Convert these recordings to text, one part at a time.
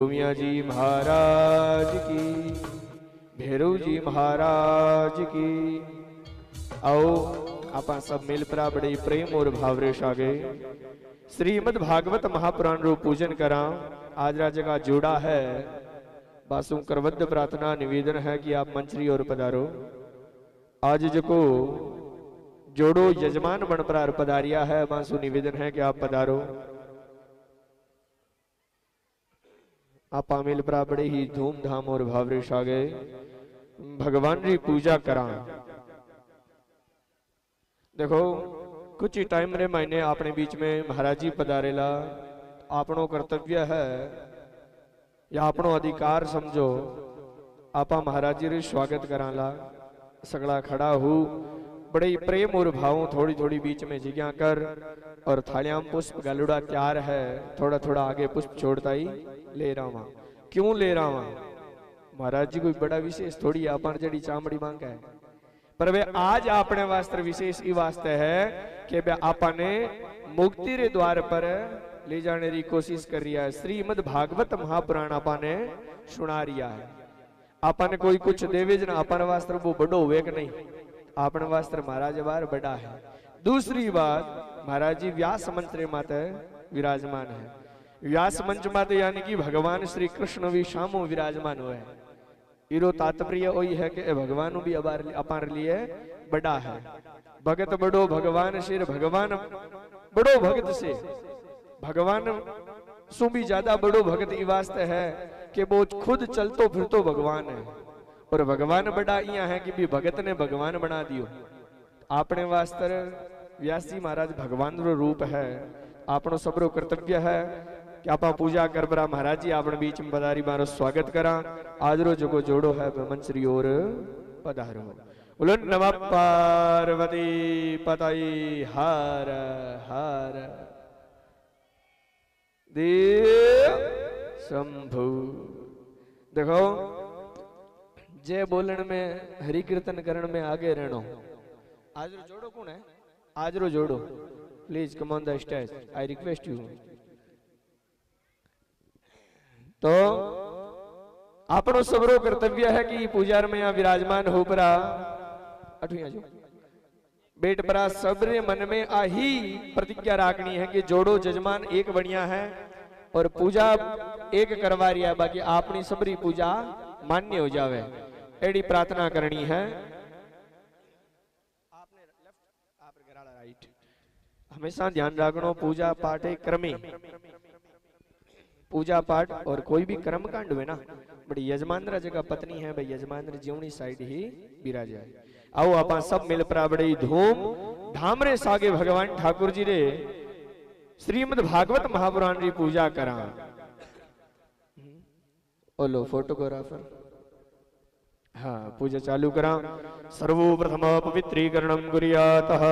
मियाँ जी महाराज की, भैरव जी महाराज की। आओ आप सब मिल परा बड़े प्रेम और भाव रे सागे श्रीमद भागवत महापुराण रो पूजन करा। आज राज का जोड़ा है बासु करवद्ध प्रार्थना निवेदन है कि आप मंचरी और पधारो। आज जो जोड़ो यजमान बन पर पधारिया है, बासु निवेदन है कि आप पधारो। आप मिल परा बड़े ही धूमधाम और भावरे सागे भगवान री पूजा करा। देखो कुछ ही टाइम रे महीने अपने बीच में महाराज जी पधारेला, आपनो कर्तव्य है या अपनो अधिकार समझो आपा महाराज जी रे स्वागत कराला। सगड़ा खड़ा हूँ बड़े ही प्रेम और भावों थोड़ी थोड़ी बीच में जिज्ञा कर और थालियां पुष्प गलुड़ा तैयार है, थोड़ा थोड़ा आगे पुष्प छोड़ता ही ले रहा वहां। क्यों ले रहा वहां? महाराज जी कोई बड़ा विशेष थोड़ी आपन जड़ी चामड़ी मांग है, पर वे आज आपने वास्त्र विशेष ई वास्ते है कि वे आपने मुक्ति रे द्वार पर ले जाने की कोशिश कर रही है। श्रीमद भागवत महापुराण आपने सुना रिया है। आपने कोई कुछ देवे जना अपन वास्त्र वो बड़ो हुए कि नहीं, आपन वास्त्र महाराज बार बड़ा है। दूसरी बात महाराज जी व्यास मंच रे माते विराजमान है। व्यास मंच माते यानी कि भगवान श्री कृष्ण भी शामो विराजमान हुए। इरो तात्पर्य वही है कि भगवान भी अपार लिए बड़ा है। भगत बड़ो भगवान सिर, भगवान बड़ो भगत से, भगवान सु भी ज्यादा बड़ो भगत ई वास्ते है कि वो खुद चलतो फिरतो भगवान है। और भगवान बड़ा इया है कि भी भगत ने भगवान बना दियो। आपने वास्ते व्यास जी महाराज भगवान रो रूप है। आपनो सबरो कर्तव्य है कि आप पूजा कर बरा महाराज जी आपने बीच में पधारी मारो स्वागत करा। आज रो जो जोड़ो है मंचरी और पधारो। बोलो नमः पार्वती पताई हर हर देव शंभु। देखो जय बोलन में हरि कीर्तन करण में आगे रहनो। आज रो जोड़ो कौन है? आज रो जोड़ो please come on the stage, I request you. तो आपनो सबरो कर्तव्य है कि पूजा में यहाँ विराजमान हो परा अठुया जो बेट परा सबरे मन में आही प्रतिज्ञा राखनी है कि जोड़ो जजमान एक बढ़िया है और पूजा एक करवा रिया, बाकी आपनी सबरी पूजा मान्य हो जावे एडी प्रार्थना करनी है। आपने लेफ्ट आप गराड़ा राइट हमेशा ध्यान रखनो। पूजा पाठ एक क्रमे पूजा पाठ और कोई भी कर्म कांड हुए ना बड़ी यजमानरा जगह पत्नी है भाई यजमान जीवनी साइड ही विराज है। आओ आप सब मिल परा बड़ी धूम धामरे सागे भगवान ठाकुर जी रे श्रीमद भागवत महापुराण री पूजा करा। ओलो फोटोग्राफर हाँ पूजा चालू करा। सर्वप्रथम पवित्रीकरणं कुर्यातः।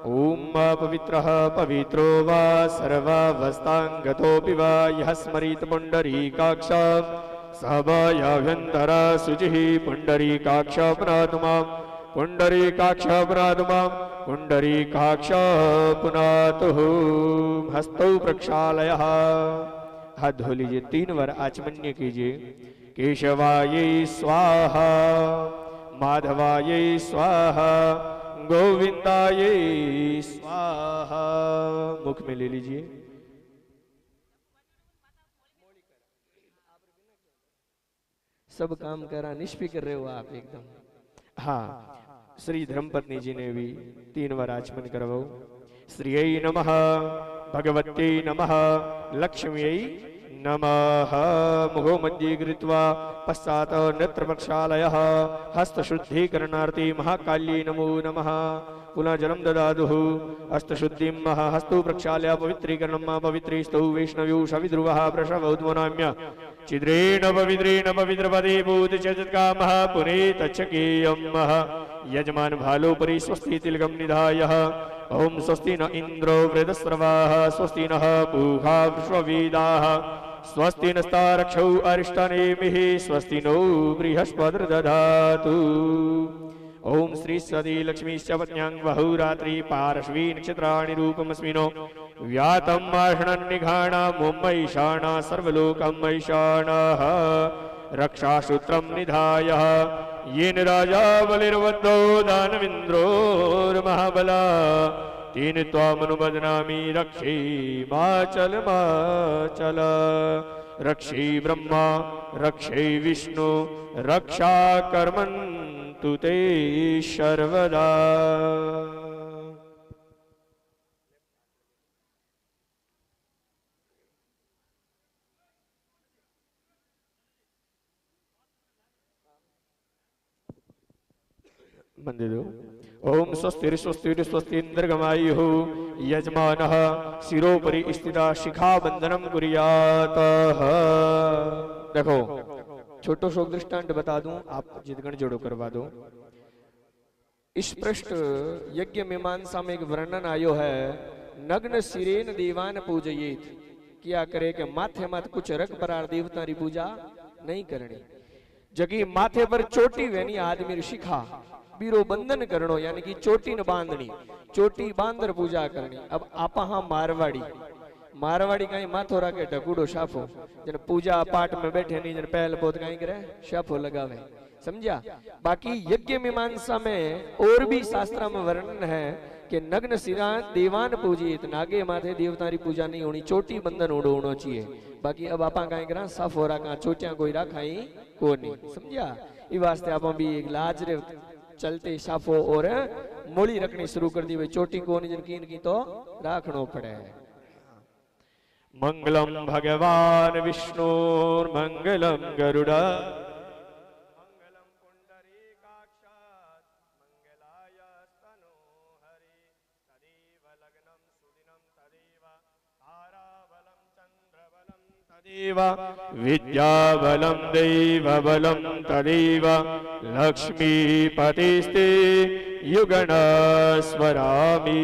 ओम पवित्रः पवित्रो वा सर्वावस्थांगतोऽपि वा यः स्मरेत् पुण्डरीकाक्षं सः वायाभ्यन्तरा शुचिः। पुण्डरीकाक्ष पुनातु मां, पुण्डरीकाक्ष पुनातु मां, पुण्डरीकाक्ष पुनातु। हस्तौ प्रक्षालयः, हाथ धो लीजिए, 3 बार आचमन्य कीजिए। केशवायै स्वाहा, माधवायै स्वाहा, गोविंदायै स्वाहा। मुख में ले लीजिए। सब काम करा, निष्फिक्र रहे हो आप एकदम। हाँ श्री धर्मपत्नी जी ने भी 3 बार आचमन करवाओ। श्रीयै नमः, भगवत्यै नमः, लक्ष्म्यै नमः। मुखो मध्ये कृत्वा पश्चात् नेत्र प्रक्षालयः। हस्तशुद्धीकरणार्थे महाकाल्यै नमो नमः। पुनः जलम ददातुः। हस्तशुद्धिं हस्तौ प्रक्षाल्य पवित्रीकरणं पवित्रीस्तौ वैष्णव्यो सविद्रुवः प्रसवोद्वनाम्य चिद्रेण पवित्रपदे भूतचकामः पुनीतच्छकेयं यजमान भालोपरि स्वस्ति तिलकं निधाय। ओम स्वस्ति न इंद्रो वृद्धस्रवाः, स्वस्ति नः पूषा विश्ववेदाः, स्वस्ति नस्तारक्षौ अरिष्टनेमिः, स्वस्ति नो बृहस्पतिर्दधातु। ओम श्री सदी लक्ष्मी पत्न्यां बहुरात्रि पार्श्वी नक्षत्राणि रूपमस्मिनो व्यातं माषणं निघाणा मुम्मैषाणा सर्वलोकं मैषाणः रक्षासूत्रं निधाय येन राजा बलिर्वद्धो दानविन्द्रोर्महाबला तेन त्वामनुबध्नामि रक्षे माचल माचल रक्षे ब्रह्मा रक्षे विष्णु रक्षा कर्मन्तु ते सर्वदा। मंदिर ओम स्वस्ति स्वस्ति स्वस्ति इंद्रगमायुः यजमानः शिरोपरि स्थिता शिखा बंधनम कुर्यात्। देखो छोटो शोक दृष्टांत बता दूं, आप जितगण जोड़ो करवा दो। इस पृष्ठ यज्ञ मीमांसा में एक वर्णन आयो है, नग्न सिरेन देवान पूजयेत, क्या करे कि माथे मत कुछ रख परार देवता री पूजा नहीं करनी, जगी माथे पर चोटी वेनी आदमी शिखा बीरो बंधन करनो, यानी कि चोटी न बांधनी, चोटी बांधर पूजा करनी। अब आपा हाँ मारवाड़ी कहीं माथो राके ढकूडो शाफो, जन पूजा पाठ में बैठे नहीं, जन पहल बहुत कहीं करे शाफो लगावे, समझा। बाकी यज्ञ मीमांसा में और भी शास्त्र में वर्णन है कि नग्न सिरा देवान पूजित, नागे माथे देवता री पूजा नहीं होनी, चोटी बंधन उड़ो होना चाहिए। बाकी अब आपा कहीं करा साफो राखा चोटियां कोई राखाई को नहीं, समझा। इस वास्ते आप भी एक लाज रे चलते साफो और मोड़ी रखनी शुरू कर दी, भाई चोटी को नहीं जिनकी इनकी तो राखनो पड़े। मंगलम भगवान विष्णु मंगलम गरुड़ा मंगलम पुंडरीकाक्षात् मंगलाय स्तनोहरि तदेव लग्नं सुदिनं तदेव ताराबलं चंद्रबलं तदेव विद्याबलं दैवबलं तदेव लक्ष्मीपतिस्ते युगण स्वरामि।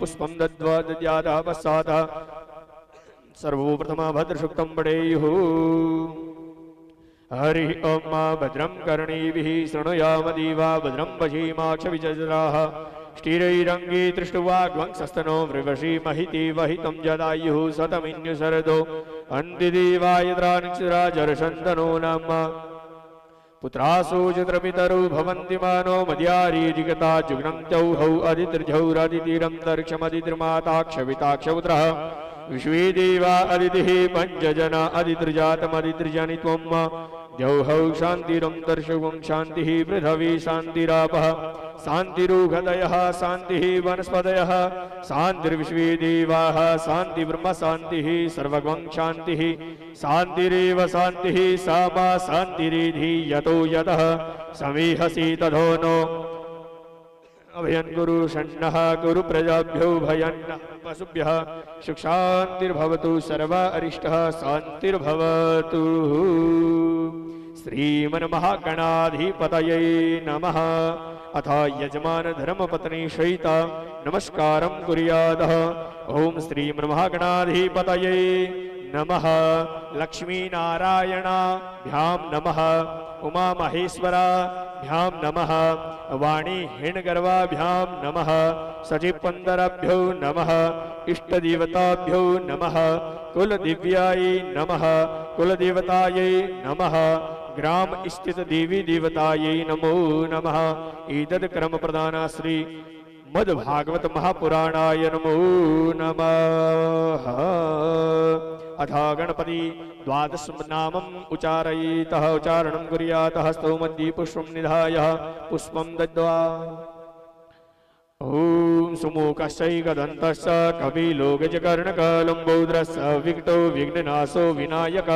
पुष्पं दद्वा दद्यादा पश्चात् सर्वप्रथमा भद्रशुक्तं पठेयुः। हरि ओम भद्रं कर्णीभिः शृणुयाम देवा भद्रं पश्येमाक्षविजराः स्थिरैरङ्गी तृष्टुवाग्वंसस्तनो वृवशी महिति वहितं जदायुः शतमिन्युशरदो अन्तिदेवायद्रानिक्षराजरशन्तनो नाम पुत्रासु चित्रपितरौ भवन्ति मानो मद्यारी जिगता जुग्नं चौहौ अदितिर्झौरदितिरन्तरिक्षमदितिर्माताक्षविताक्षपुत्रः विश्वे देवा अदितिः पञ्चजना अदितिर्जातमदितिर्जनि त्वं द्यौहौ शान्तिरन्तरिक्षं शान्तिः पृथिवी शान्तिरापः शान्तिरुघदयः शान्तिः वनस्पतयः शान्तिर्विश्वे देवाः शान्ति ब्रह्म शान्तिः सर्वगं शान्तिः शान्तिरेव शान्तिः सा मा शान्तिरिधि यतो यतः समीहसि तथो नो अभयं कुरु षण्णः कुरु प्रजाभ्यो भयन्न पशुभ्यः सुख शान्तिर्भवतु सर्व अरिष्टः शान्तिर्भवतु। श्रीमन्महागणाधिपतये नमः। अथ यजमान धर्मपत्नी सहिता नमस्कारं कुर्यादः। ओम श्रीमन्महागणाधिपतये नमः। लक्ष्मी नारायणाभ्यां नमः। उमा महेश्वराभ्यां नमः। वाणी हिणगर्वाभ्यां नमः। सचिपंदराभ्यो नमः। इष्टदेवताभ्यो नमः। कुलदिव्यायै नमः। कुलदेवतायै नमः। ग्राम स्थित देवी देवतायै नमो नमः। एतद् क्रम प्रदाना श्री मद्भागवत महापुराणाय नमो नमः। अथ गणपति द्वादश नामम् उच्चारयेतः उच्चारणं कुर्यातः स्तौ मध्ये पुष्पं निधाय पुष्पं दद्वा। ओम सुमुखश्चैकदन्तश्च कपिलो गजकर्णकलम्बोदरस्य विकटो विघ्ननाशो विनायक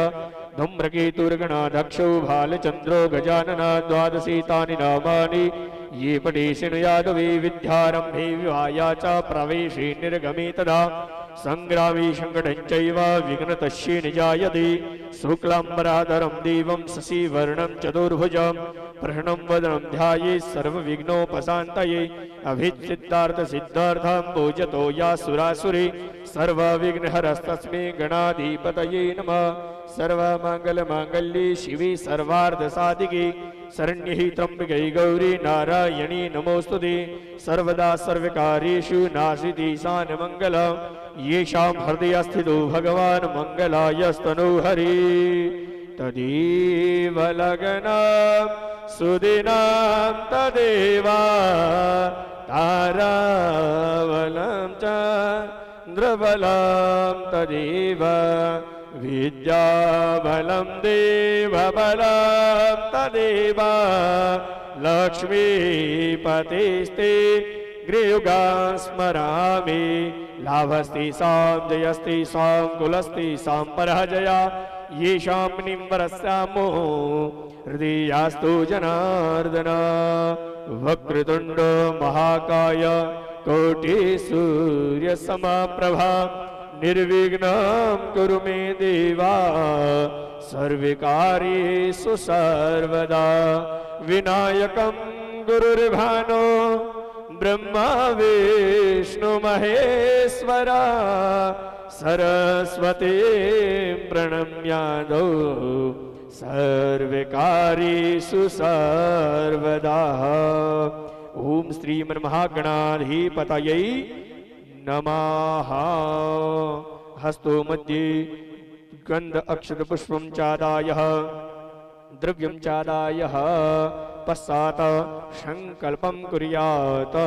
धूम्रकेतुर्गणाध्यक्षो भालचन्द्रो गजानना द्वादशीतानि नामानि ये पठेषिणु यादवे विद्यारम्भे विवाया च प्रवेशे निर्गमे तदा संग्रामे संकटं चैव विघ्नतस्य निजायते शुक्लाम्बरधरं देवं शशिवर्णं चतुर्भुजं प्रसन्नं वदनं ध्यायेत् सर्वविघ्नोपशान्तये अभिसिद्धार्थसिद्धार्थं भोजतो यासुरासुरे सर्वविघ्नहरस्तस्मै गणाधिपतये नमः। सर्वमंगल मांगल्ये शिवे सर्वार्थ साधिके शरण्ये त्र्यंबके गौरी नारायणी नमोस्तुते सर्वदा सर्वकार्येषु नास्ति ईशानमङ्गलम् येषां हृदये स्थितो भगवान् मङ्गलायस्तनो हरि तदेव लग्नं सुदिनं तदेव ताराबलं चन्द्रबलं तदेव विद्याबलं देवबलं तदेव लक्ष्मीपतिस्ते गृहयुगां स्मरामि लाभस्ति सां जयस्ति सां कुलस्ति सां पराजया येषां निम्बरस्यामो हृदयास्तु जनार्दन वक्रतुण्ड महाकाय कोटि सूर्यसमप्रभा निर्विघ्नं कुरु मे देवा सर्वकार्येषु सर्वदा विनायकं गुरुर्भानो ब्रह्मा विष्णु महेश्वरा सरस्वती प्रणम्यादौ सर्वकार्येषु सर्वदा। ओम श्रीमन्महागणाधिपतये नमः। हस्तो मध्ये गंध अक्षत पुष्पं चादाय द्रव्यं चादाय पश्चात संकल्पं कुर्यात्।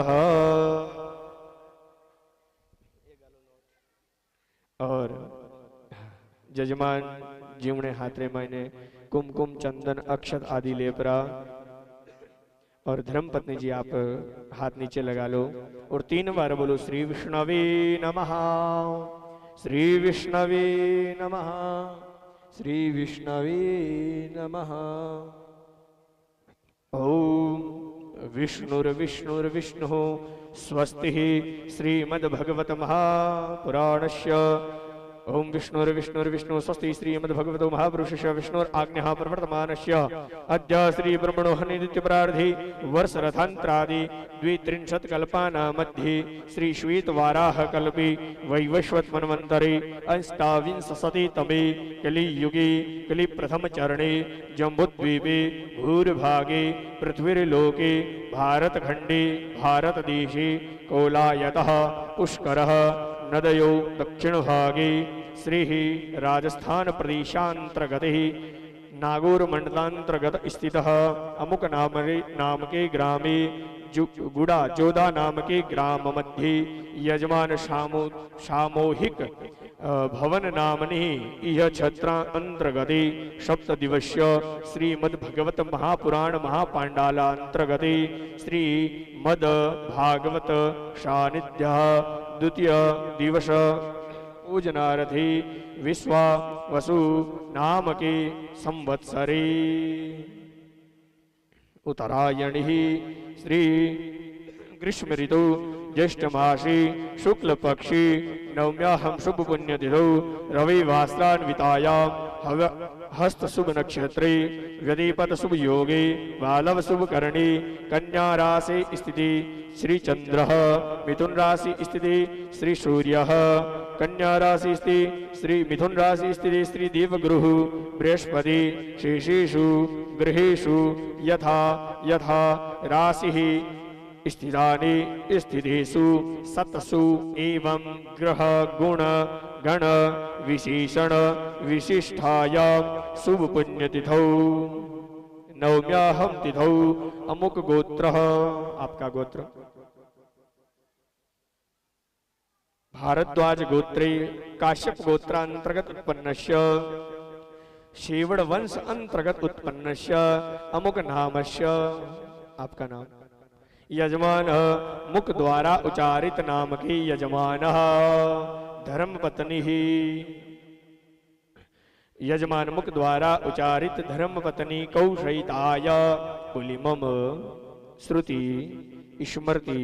और जजमान जीवने हाथरे मायने कुमकुम चंदन अक्षत आदि लेपरा। और धर्मपत्नी जी आप हाथ नीचे लगा लो और 3 बार बोलो श्री विष्णवे नमः, श्री विष्णवे नमः, श्री विष्णवे नमः। ओम विष्णुर्विष्णुर्विष्णुः स्वस्ति श्रीमद्भगवत महापुराणस्य। ओम विष्णुर्विष्णुर्विष्णुः स्वस्ति श्रीमद्भगवतो महापुरुषस्य विष्णुराज्ञः प्रवर्तमानस्य अद्य श्री ब्रह्मणो नित्यप्रार्धे वर्षरथान्तरादि 32 कल्पानां मध्ये श्री श्वेतवाराह कल्पे वैवस्वत मन्वन्तरे अष्टाविंशतितमे कलियुगे कलिप्रथम चरणे जम्बूद्वीपे भूर्भागे पृथ्वीर्लोके भारतखण्डे भारतदेशे कोलायतः पुष्करः नदयो दक्षिणभागे श्री राजस्थान प्रदेशांतर्गते नागौर मंडलांतर्गत स्थितः अमुक नामके ग्रामे गुड़ा जोधा नामके ग्राम मध्ये यजमान सामूहिक भवन नामनि इह छत्र अंतर्गते 7 दिवस्य श्रीमद्भगवत महापुराण महापांडालांतर्गते श्रीमद् भागवत सानिध्य द्वितीय दिवस पूजनार्थी विश्वा वसु नामके संवत्सरे उत्तरायणी श्री ग्रीष्म ऋतु ज्येष्ठ मासी शुक्ल पक्षी नवम्याहम शुभ पुण्यतिथौ रविवासरान्वितायां हस्त शुभ नक्षत्रे व्यदीपत शुभ योगे बालव शुभ करणे कन्या राशि स्थिति श्री चंद्रः मिथुन राशि स्थिति श्री सूर्यः कन्या राशि स्थिति श्री मिथुन राशि स्थिति श्री देवगुरुः बृहस्पति शेषेषु गृहेषु यथा यथा राशिः स्थितानि स्थितेषु सत्सु एवं ग्रह गुण गण विशेषण विशिष्टायां शुभ पुण्यतिथौ नवम्याहम तिथौ अमुक गोत्रः। आपका गोत्र भारद्वाज गोत्रे काश्यप गोत्रांतर्गत उत्पन्नस्य शेवड़ वंश अंतर्गत उत्पन्नस्य अमुक नामस्य। आपका नाम यजमान मुख द्वारा उच्चारित नाम के यजमान धर्मपत्नी ही यजमान मुख द्वारा उच्चारित धर्मपत्नी कौशयिताय बोली मम श्रुति स्मृति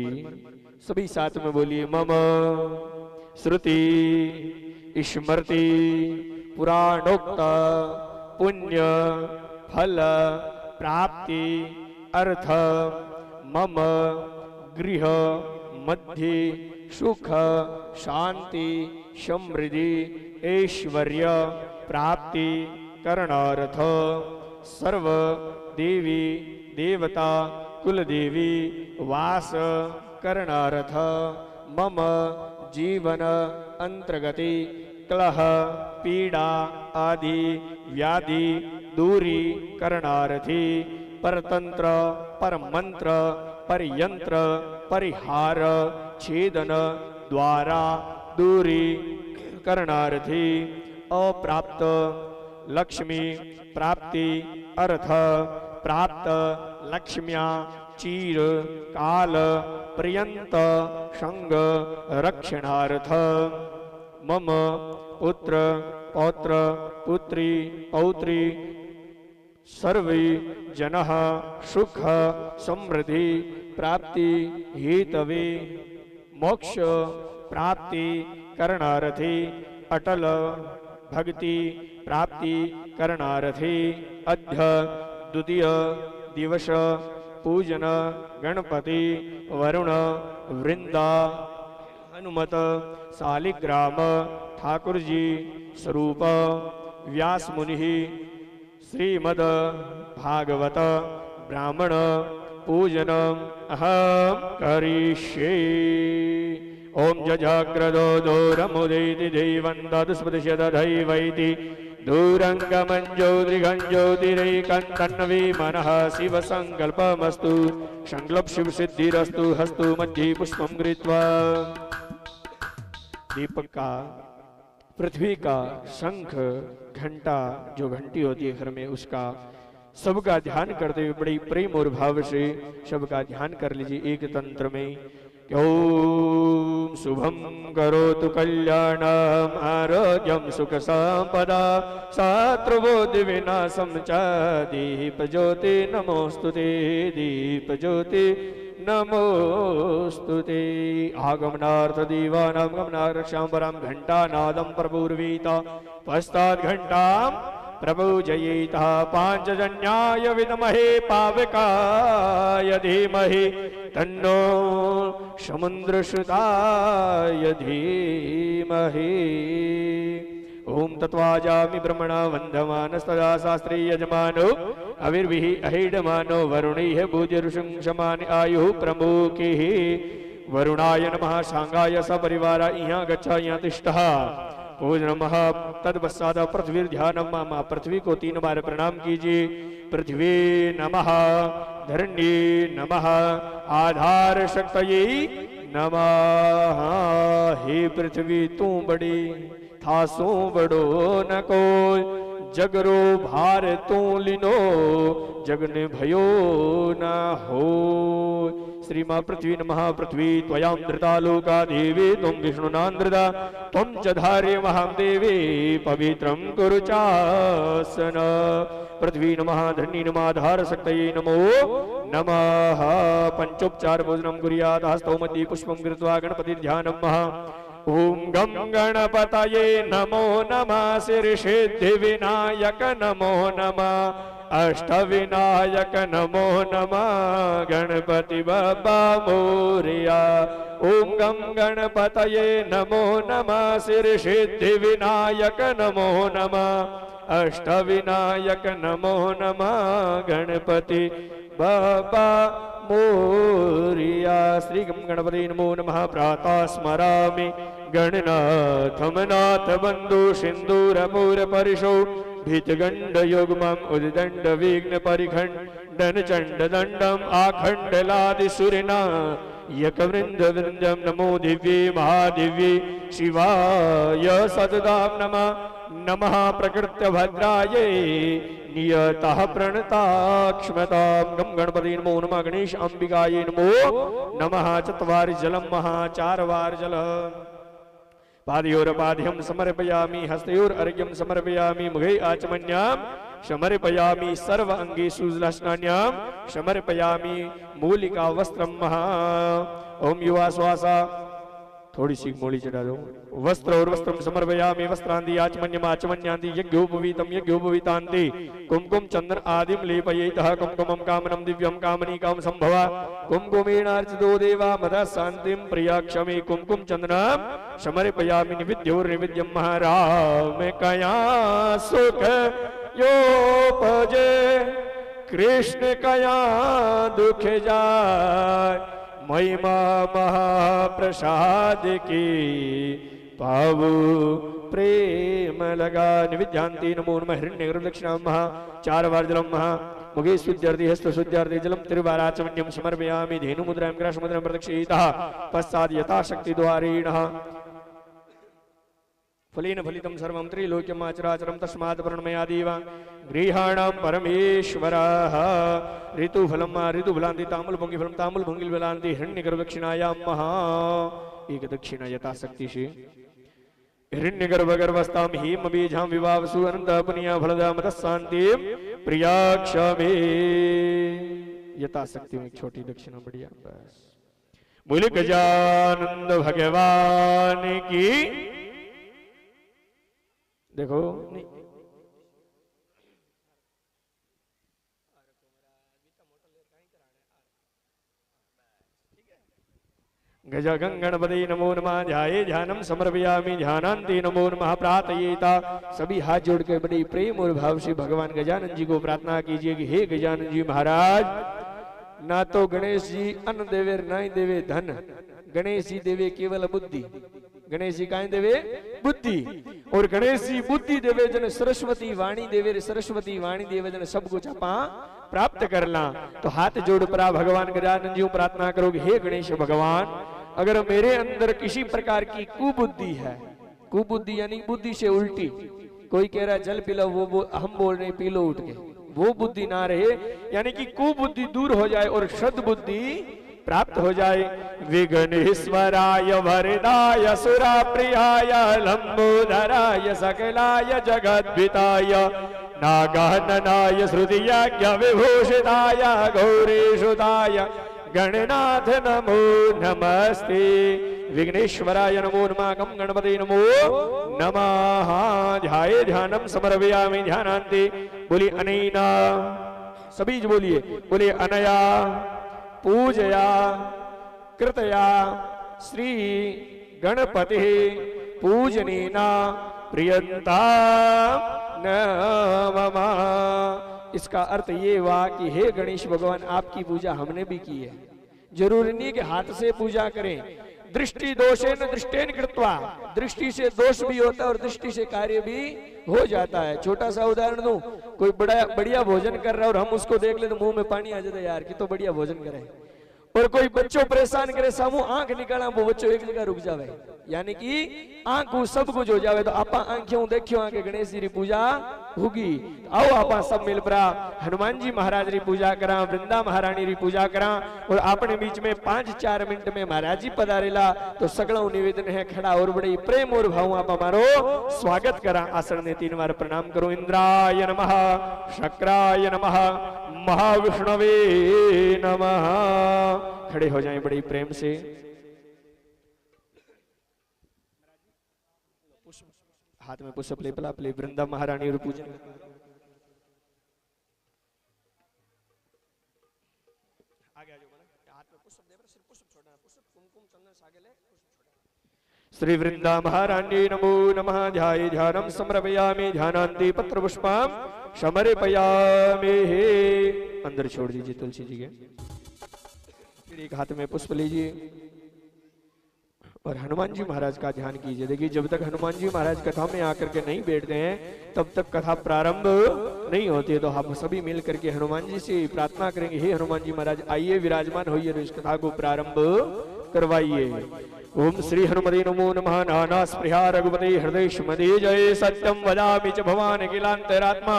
सभी साथ में बोलिए मम श्रुति स्मृति पुराणोक्त पुण्य फल प्राप्ति अर्थ मम गृह मध्य सुख शांति समृद्धि ऐश्वर्य प्राप्ति करणार्थ सर्व देवी देवता कुल देवी वास करणार्थ मम जीवन अंतर्गति क्लह पीड़ा आदि व्याधि दूरी करणार्थी परतंत्र परमंत्र परयंत्र परिहार छेदन द्वारा दूरी करणार्थी अप्राप्त लक्ष्मी प्राप्ति अर्थ प्राप्त लक्ष्म्या चीर काल पर्यंत संग रक्षणार्थ मम पुत्र पौत्र पुत्री पौत्री सर्वे जनः सुख समृद्धि प्राप्ति हेतवे मोक्ष प्राप्ति करणार्थी अटल भक्ति प्राप्ति करणार्थी अद्य द्वितीय दिवस पूजन गणपति वरुण वृंदा हनुमत शालिग्राम ठाकुर जी स्वरूप व्यास मुनि श्रीमद भागवत ब्राह्मण पूजन अहम करिष्ये। ओम जजाग्रदो दूरमुदेति दैवन्दस्पतिशतदैवैति दूरंगमंज्योतिर्गंज्योतिरैकन्तन्वी मनः शिव संकल्पमस्तु संकल्प शिव सिद्धिरस्तु हस्तु मध्ये पुष्पं गृहीत्वा दीपक का पृथ्वी का शंख घंटा जो घंटी होती है घर में उसका सबका ध्यान करते हुए बड़ी प्रेम और भाव से सबका ध्यान कर लीजिए एक तंत्र में। ओम शुभम करोतु कल्याणम आरोग्यम सुख संपदा शत्रुबुद्धि विनाशम च दीप ज्योति नमोस्तुते दीप ज्योति नमोस्तुते। आगमनार्थ दीवानां गमनारक्षां परां घंटानादं प्रपूर्वीता पश्चात् घंटां प्रपूजयेतः पांचजन्याय विद्महे पावकाय धीमहि तन्नो समुद्रसुताय धीमहि। ओम तत्वाजामि ब्रह्मणा वंदमानस्तदा शास्त्री यजमानो अविर्भिः अहीडमानो वरुणैः भूज्य ऋषिं शमानि आयुः प्रमुखैः। वरुणाय नमः सांगाय सपरिवार इहाँ गच्छा यहाँ तिष्ठः पूज नमः। तत्पश्चात् पृथ्वी ध्यानम मामा पृथ्वी को 3 बार प्रणाम कीजिए। पृथ्वी नमः धरणी नमः आधार शक्तये नमः। हे पृथ्वी तू बड़ी थासो बड़ो न कोई जगरो भार तू लिनो जगने भयो न हो। श्री मां पृथ्वी नमः पृथ्वी त्वयां धृता लोका देवी त्वं विष्णुनान्द्रदा त्वं च धारे महां देवी पवित्रं कुरु चासन। पृथ्वी नमः धरणी नमः आधार शक्तये नमो नमः। पंचोपचार भोजनं कुर्यात् हस्तौ मध्ये पुष्पं कृत्वा गणपति ध्यानं महा। ओम गम गणपतये नमो नमः सिद्धिसिद्धि विनायक नमो नमः अष्टविनायक नमो नमः गणपति बप्पा मोरया। ओम गम गणपतये नमो नमः सिद्धिसिद्धि विनायक नमो नमः अष्टविनायक नमो नमः गणपति बप्पा मोरिया। श्री गम गणपति नमो नमः प्रातः स्मरामि गणनाथं नाथ बंधु सिंदूरपूर परिशो भीतगंड युग्मं उद्दंड विघ्न परिखंडन चंड दंडम आखंडलादि सुरिना यक वृंद वृंदम नमो दिव्ये महादिव्ये शिवाय सततां नमः। नमः प्रकृत्य भद्राये नियतः प्रणताक्ष्मतां। गम गणपति नमो नमः गणेश अंबिकाये नमो नमः। चत्वारि जलम महा 4 बार जल। पादयोरपाद्यं समर्पयामि हस्तयोर अर्घ्यं समर्पयामि मुखे आचमन्यां समर्पयामि सर्व अंगेषु स्नान्यां समर्पयामि मूलिका वस्त्रं महा। ओम युवा श्वासा थोड़ी सी मोली चढ़ा दो। वस्त्र और वस्त्रम समर्पयामि वस्त्रांति आचमन्यम आचमन्यांति यज्ञोपवीतम यज्ञोपवीतांति कुमकुम चंदन आदिम लेपयेतः कुमकुमं कामनं दिव्यं कामनीकाम संभवा कुमकुमेनार्चितो देवा मदा शांतिं प्रियाक्षमे कुमकुम चंदनम समर्पयामि निविद्योर्निविद्यं महाराम कया सुख योपजे कृष्ण कया दुख जाय महिमा महाप्रसाद की पावु प्रेम लगा। निविद्यांति नमो नमः हिरण्यगर्भ दक्षिणां महा 4 बार जलम महा मुगे शुद्ध्यर्थी हस्त शुद्ध्यर्थी जलम त्रिवाराचमन्यम समर्पयामि धेनु मुद्रां ग्रास मुद्रां प्रदक्षितः पश्चात् यथाशक्ति द्वारेण फलेन फलितं सर्वं त्रिलोक्यमाचराचरं तस्मात् प्रणमयादेव गृहाणां परमेश्वरः ऋतुफलं ऋतुफलान्ति ताम्बूलभुङ्गिफलं ताम्बूलभुङ्गिफलान्ति हिरण्यगर्भदक्षिणायां महा एक दक्षिणा यथाशक्ति से हिरण्यगर्भगर्भस्तां हेमबीजां विवावसु अनन्तपुनिया फलदा मतस्शान्तिं प्रियाक्षमे यथाशक्ति में एक छोटी दक्षिणा बढ़िया। बस बोले गजानंद भगवान की देखो नहीं गजगंगणपति नमो नमः ध्याये ध्यानम समर्पयामि ध्यानांति नमो नमः प्रार्थयेता। सभी हाथ जोड़ के बड़े प्रेम और भाव से भगवान गजानन जी को प्रार्थना कीजिए कि हे गजानन जी महाराज, ना तो गणेश जी अन्न देवे ना ही देवे धन, गणेश जी देवे केवल बुद्धि। गणेश जी काहे देवे बुद्धि, और गणेश जी बुद्धि देवे जन सरस्वती वाणी देवे, सरस्वती वाणी देवे जन सब कुछ आपा प्राप्त करना। तो हाथ जोड़ परा भगवान गजानन जी प्रार्थना करोगे, हे गणेश भगवान, अगर मेरे अंदर किसी प्रकार की कुबुद्धि है, कुबुद्धि यानी बुद्धि से उल्टी, कोई कह रहा है जल पी लो, वो हम बोल रहे पी लो उठ के, वो बुद्धि ना रहे, यानी कि कुबुद्धि दूर हो जाए और शुद्ध बुद्धि प्राप्त हो जाए। विघ्नेश्वराय वरदाय सुराप्रियाय लंबोदराय सकलाय जगद्भिताय नागाननाय श्रुतियज्ञ विभूषिताय गौरीसुताय गणनाथ नमो नमस्ते। विघ्नेश्वराय नमो नमः गम गणपति नमो नमः ध्याये ध्यानम समर्पयामि ध्यानान्ते। बोलिए अनैना, सभी बोलिए, बोलिए अनया पूजया कृतया श्री गणपति पूजनेना प्रियंता नमः। इसका अर्थ ये हुआ कि हे गणेश भगवान, आपकी पूजा हमने भी की है। जरूरी नहीं कि हाथ से पूजा करें, दृष्टि दोषेन दृष्टेन कृत्वा, दृष्टि से दोष भी होता है और दृष्टि से कार्य भी हो जाता है। छोटा सा उदाहरण दूं, कोई बड़ा बढ़िया भोजन कर रहा है और हम उसको देख ले तो मुंह में पानी आ जाता है, यार कि तो बढ़िया भोजन करे। और कोई बच्चों परेशान करे, सामू आंख निकाला, वो बच्चों एक जगह रुक जावे, यानी कि आंख सब कुछ हो जावे। तो आपा आंखों देखियो आके गणेश जी की पूजा होगी। आओ आपा सब मिल परा हनुमान जी महाराज की पूजा करा, वृंदा महारानी की पूजा करा, और अपने बीच में 5-4 मिनट में महाराज जी पधारेला। तो सगलों निवेदन है खड़ा और बड़े प्रेम और भाव आप हमारो स्वागत करा। आसन ने 3 बार प्रणाम करो। इंद्राय नमः, शक्राय नमः, महाविष्णवे नमः। खड़े हो जाएं बड़ी प्रेम से। हाथ में पुष्प ले पला ले वृंदा महारानी और पूजन। आगे आ जाओ, हाथ में पुष्प दे, सिर्फ पुष्प छोड़ना, पुष्प कुमकुम चंदन सागे ले, श्री वृंदा महारानी नमो नमः ध्याये ध्यानम समर्पयामि ध्यानान्ते पत्र पुष्पम समर्पयामि। अंदर छोड़ दीजिए तुलसी जी के। फिर एक हाथ में पुष्प लीजिए और हनुमान जी महाराज का ध्यान कीजिए। देखिए, जब तक हनुमान जी महाराज कथा में आकर के नहीं बैठते हैं तब तक कथा प्रारंभ नहीं होती है। तो हम सभी मिल करके हनुमान जी से प्रार्थना करेंगे, हे हनुमान जी महाराज आइए विराजमान होइए और इस कथा को प्रारंभ करवाइए। ओम श्री हनुमते नमो नमः। नाना स्पृहा रघुपते हृदय स्मदे जय सत्यम वदामि च भवान अखिलांतरात्मा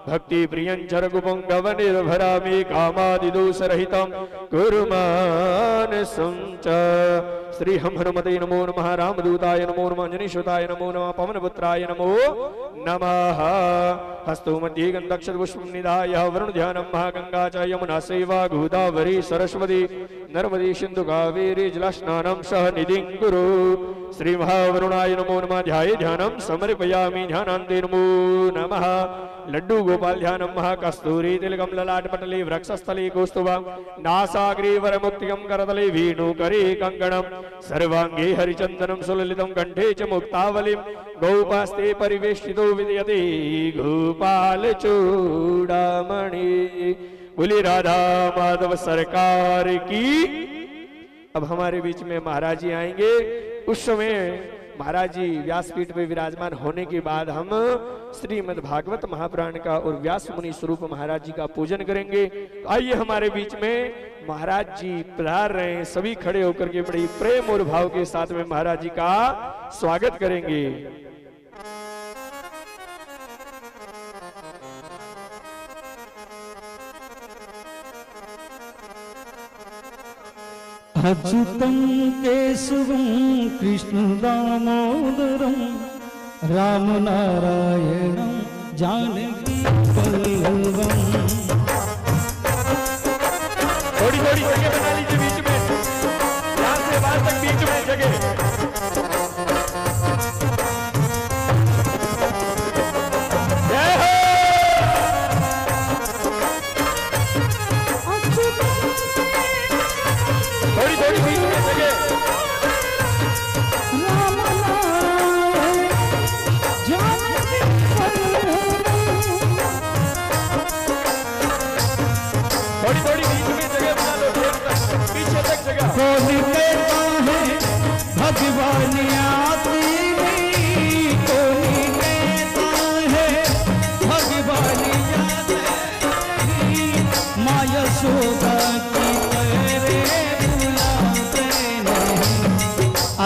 भक्ति प्रियंचर गुपंगव निर्भरामि कामादिदोषरहितं कुर्मान् संच। श्री हम हनुमते नमो नमः, रामदूताय नमो नमः, अंजनीसुताय नमो नमः, पवनपुत्राय नमो नमः। हस्तो मध्ये गन्धक्षत पुष्पं निधाय वरुण ध्यानं महागंगा च यमुना सेवा गोदावरी सरस्वती नर्मदे सिंधु कावेरी जलस्नानं सह निधिं कुरु। श्री महावरुणाय नमो नमः, ध्याये ध्यानं समर्पयामि ध्यानान्ते नमो नमः। लड्डू गोपाल ध्यानं महाकस्तूरी तिलकं ललाटपटले वृक्षस्थले कौस्तुभं नासाग्रे वरमुक्तिकं करतले वेणुकरे कङ्कणं सर्वाङ्गे हरिचन्दनं सुललितं कण्ठे च मुक्तावलिं गौपास्ते परिवेष्टितो विद्यते गोपालचूडामणि। बोली राधा माधव सरकार की। अब हमारे बीच में महाराज जी आएंगे। उस समय महाराज जी व्यासपीठ पे विराजमान होने के बाद हम श्रीमद् भागवत महापुराण का और व्यास मुनि स्वरूप महाराज जी का पूजन करेंगे। आइए हमारे बीच में महाराज जी पधार रहे हैं, सभी खड़े होकर के बड़ी प्रेम और भाव के साथ में महाराज जी का स्वागत करेंगे। अच्युतं केशवं कृष्ण दामोदरं राम नारायणं जानकी वल्लभं। थोड़ी थोड़ी जगह बना लीजिए बीच में, यहाँ से बाहर तक बीच में जगह। थोड़ी थोड़ी बीच में जगह। थोड़ी थोड़ी बीच में जगह बना लो, पीछे तक जगह। कौन कहता है भगवान आती नहीं, कौन कहता है भगवान याद नहीं, माँ यशोदा की तेरे बुलाते नहीं,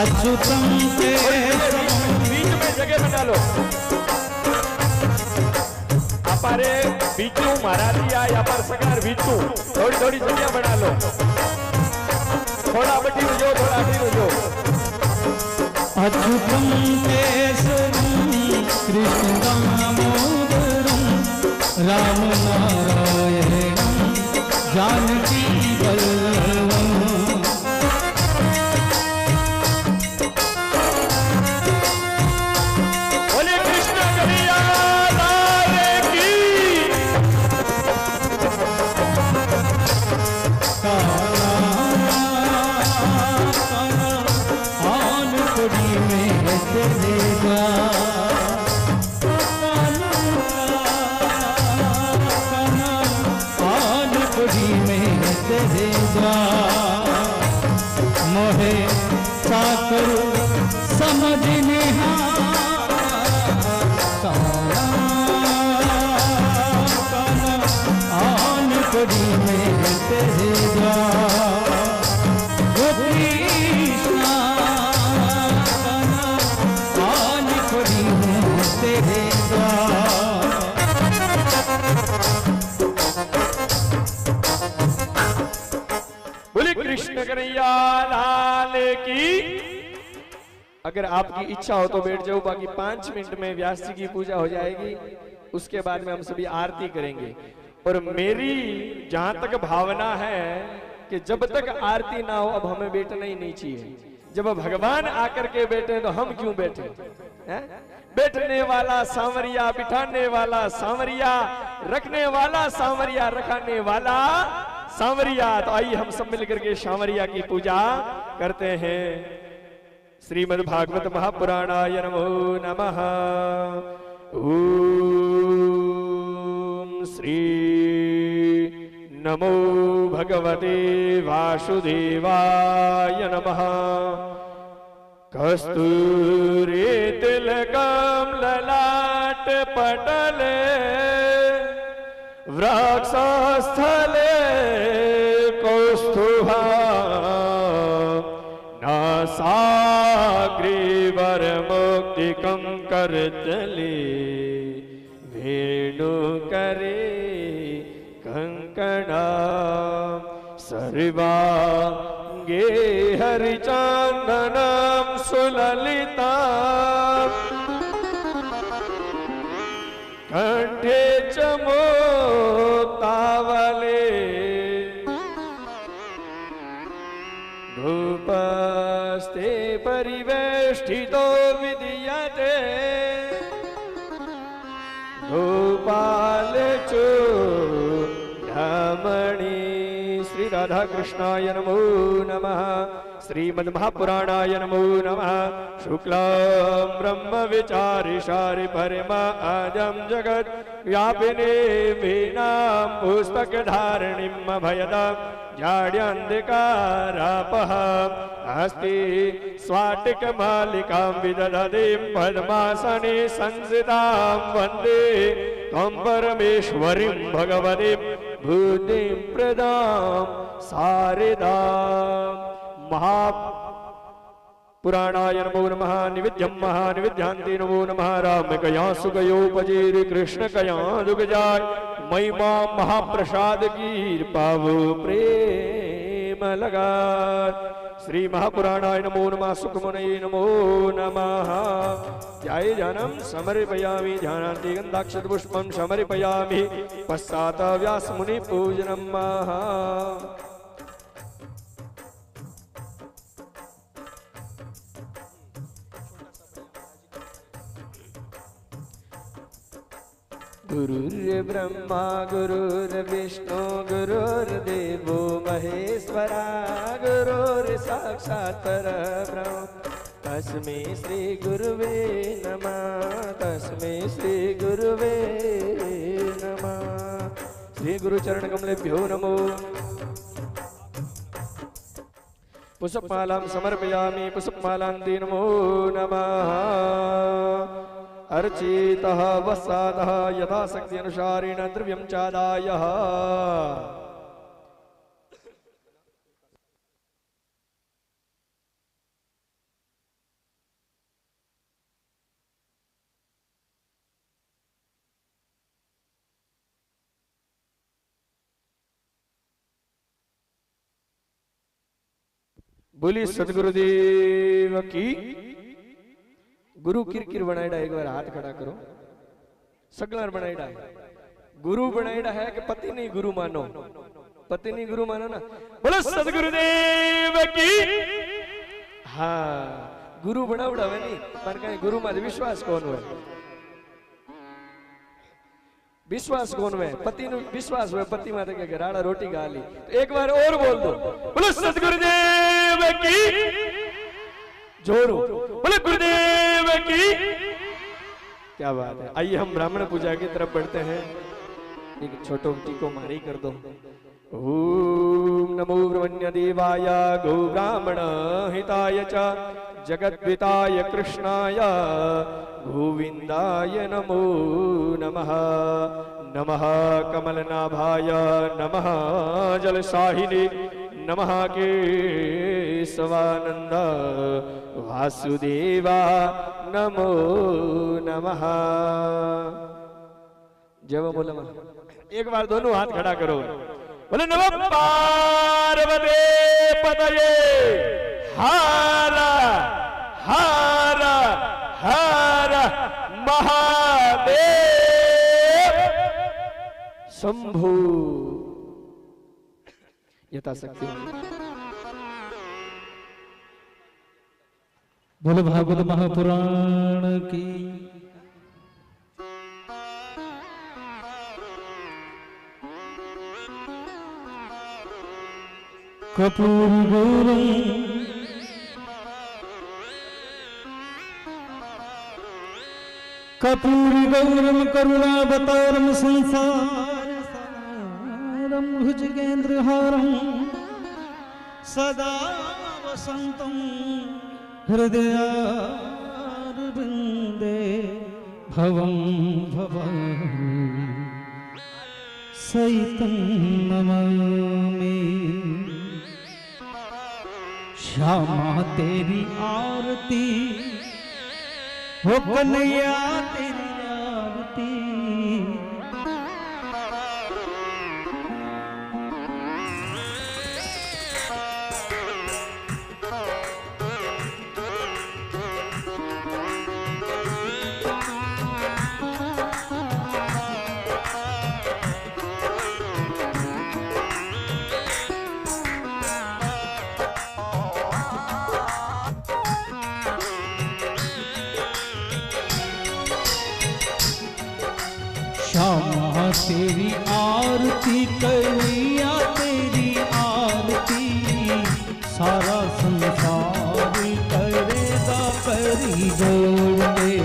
अच्युतम के बीच में जगह बना लो। अपारे बीचू महाराजिया या पर सकार बीचू थोड़ी थोड़ी जगह बना लो। थोड़ा बटी रुझो, थोड़ा भी रुझो। अच्युतम केशवं कृष्ण दामोदरं राम नारायणं जानकी वल्लभं। बोले कृष्ण कन्हैया लाल की। आन कुड़ी में तेरेगा, आन कुड़ी में तेरेगा, मोहे साकर समझ आन कुड़ी में तेरेगा, बोले कृष्ण कन्हैया लाल की। अगर आपकी इच्छा हो तो बैठ जाओ, बाकी 5 मिनट में व्यास जी की पूजा हो जाएगी। उसके बाद में हम सभी आरती करेंगे। और मेरी जहां तक भावना है कि जब तक आरती ना हो अब हमें बैठना ही नहीं चाहिए। जब भगवान आकर के बैठे तो हम क्यों बैठे हैं? बैठने वाला सांवरिया, बिठाने वाला सांवरिया, रखने वाला सांवरिया, रखाने वाला सांवरिया। तो आइए हम सब मिलकर के सांवरिया की पूजा करते हैं। श्रीमद् भागवत महापुराणाय नमो नमः। ओम श्री नमो भगवते वासुदेवाय नमः। कस्तूरी तिलकं ललाट पटले वृक्षस्थले कौस्तुभा नासाग्रीवरमुक्तिकं करतले वेणुकर कंकणा सर्वांगे हरिचंदनम सुललिता कंठे चमोक्तावले धूपस्ते परिवेष्टितो विधीयते धूपालचूडामणि। श्री राधा कृष्णाय नमो नमः। श्रीमद् महापुराणाय नमो नमः। शुक्लां ब्रह्म विचारिषारि परिमाजं जगत् व्यापिने वीणां पुस्तकधारिणीम् अभयदां जाड्यान्धकारापः अस्ति स्वाटिकमालिकां विदधतीं पद्मासने संस्थितां वन्दे त्वं परमेश्वरीं भगवतीं बुद्धिं प्रदां शारदां। महापुराणाय नमो नमः। निविद्यं महानिविद्यांते नमो नमः। राम कया सुगयोपजेर कृष्ण कया दुगजाय महिमा महाप्रसाद की पावो प्रेम लगा। श्री महापुराणाय नमो नमः। सुखमुनये नमो नमः। ध्याये ध्यानं समर्पयामि ध्यानान्ते गन्धाक्षतपुष्पं समर्पयामि पश्चात् व्यासमुनि पूजनं महा। गुरुर्ब्रह्मा गुरुर्विष्णु गुरुर्देवो महेश्वरा गुरुर्साक्षात् परब्रह्म तस्मै श्री गुरुवे नमः। तस्मै श्री गुरुवे नमः। श्री गुरुचरण कमलेभ्यो नमो। पुष्पमालां समर्पयामि पुष्पमालान्ते नमो नमः। अर्चितः वसादः यथाशक्ति अनुसारेण द्रव्यं चादाय। बोली सदगुरुदेव की। गुरु किरकिर बनाईडा एक बार हाथ खड़ा करो। सगलर बनाईडा है। गुरु बनाईडा है कि पति नहीं गुरु मानो। पति नहीं गुरु मानो ना। बोलो सदगुरुदेव की। हाँ गुरु बनावड़ा है नहीं पर कहीं गुरु माते विश्वास कौन हुए। विश्वास कौन हुए पति नु विश्वास हुए पति माते के राड़ा रोटी गाली। तो एक बार और बोल दो। बोलो सदगुरुदेव की। जोरो बोले गुरुदेव की। क्या बात है। आइए हम ब्राह्मण पूजा की तरफ बढ़ते हैं। एक छोटो टीको मारी कर दो। ओम नमो ब्रह्मण्य देवाय गो ब्राह्मण हिताय च जगद्विताय कृष्णाय गोविंदाय नमो नमः। नमः कमलनाभाय नमः जलसाहिने नमः केशवानंद वासुदेवा नमो नमः। जय बोलो। एक बार दोनों हाथ खड़ा करो। बोले नमः पार्वती पतये हर हर हर महादेव शंभु। यथाशक्ति बोलो भागवत महापुराण की। कपूर गौरम कपूर गौरम करुणावतारम संसार सारम भुजगेन्द्रहारम सदा वसंतम हृदयारविंदे भवं भवामि सहितं नमामि। श्यामा तेरी आरती हो कन्हैया तेरी आरती तेरी आरती कन्हैया तेरी आरती सारा संसार करेगा करी जोड़ के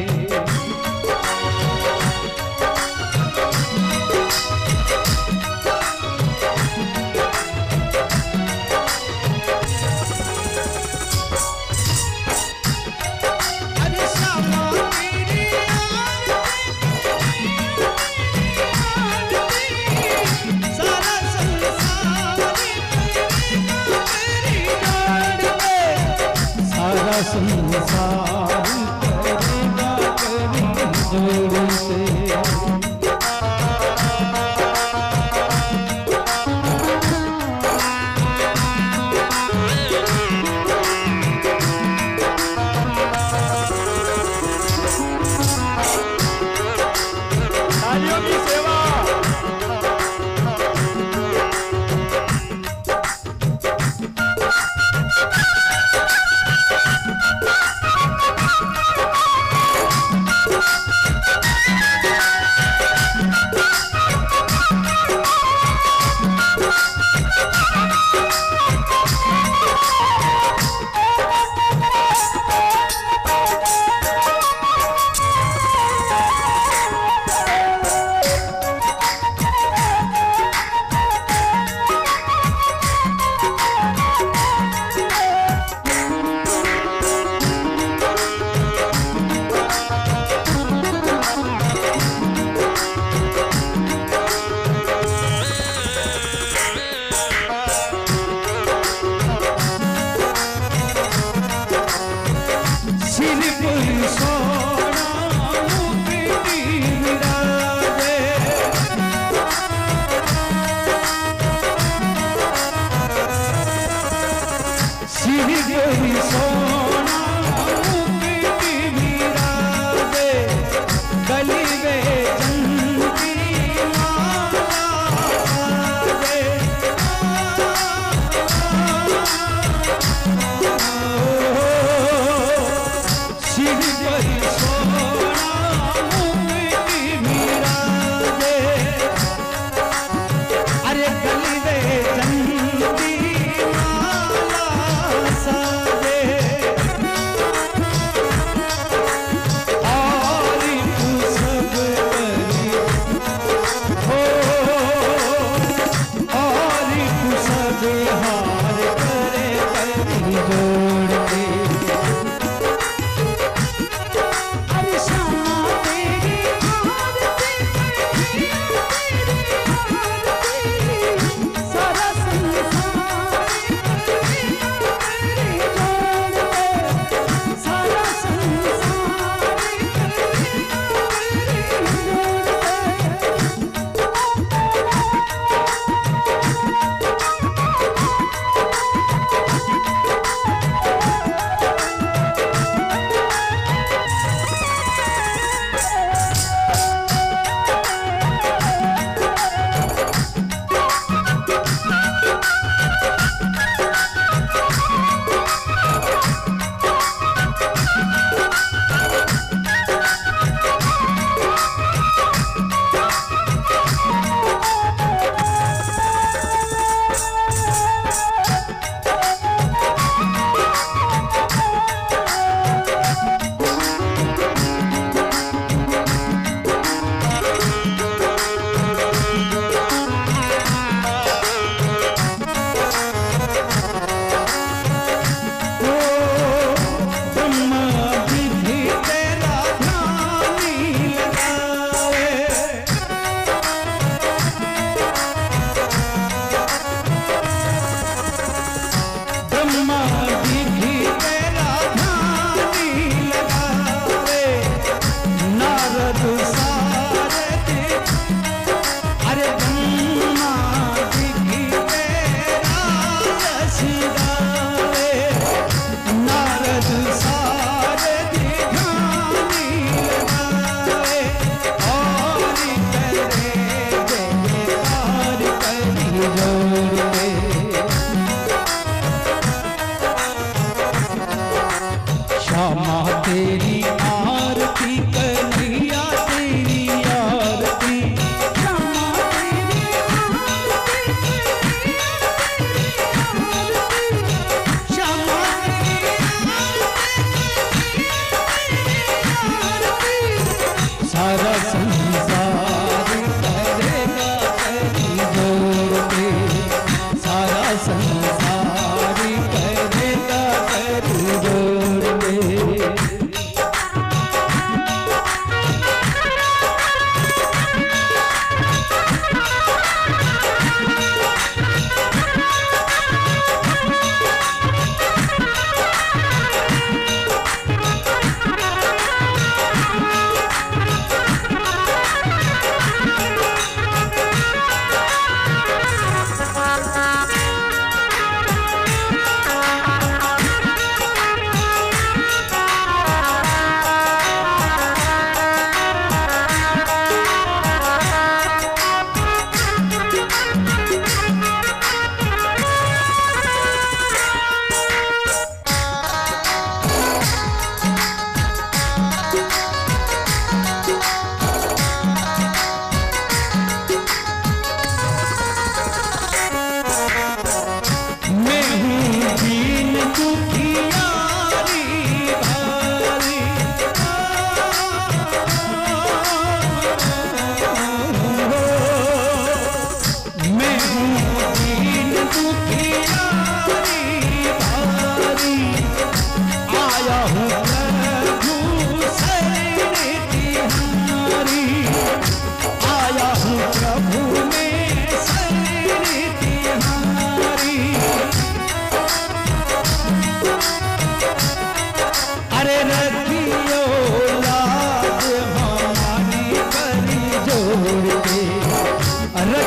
संसार करेगा करी जोड़ से तालियों की सेवा।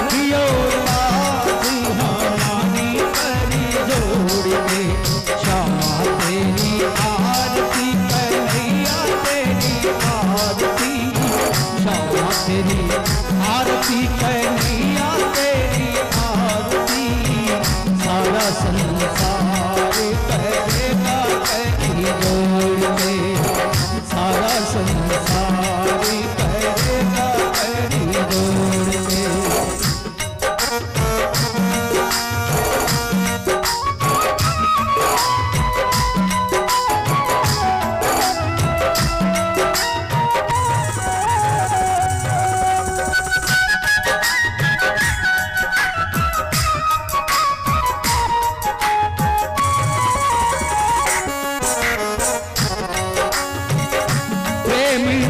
रखियो लाज हमारी करी जोड़ के श्यामा तेरी आरती कन्हैया तेरी आरती श्यामा तेरी आरती कन्हैया तेरी आरती सारा संसार करेगा करी जोड़ के सारा संसार करेगा करी जोड़ के।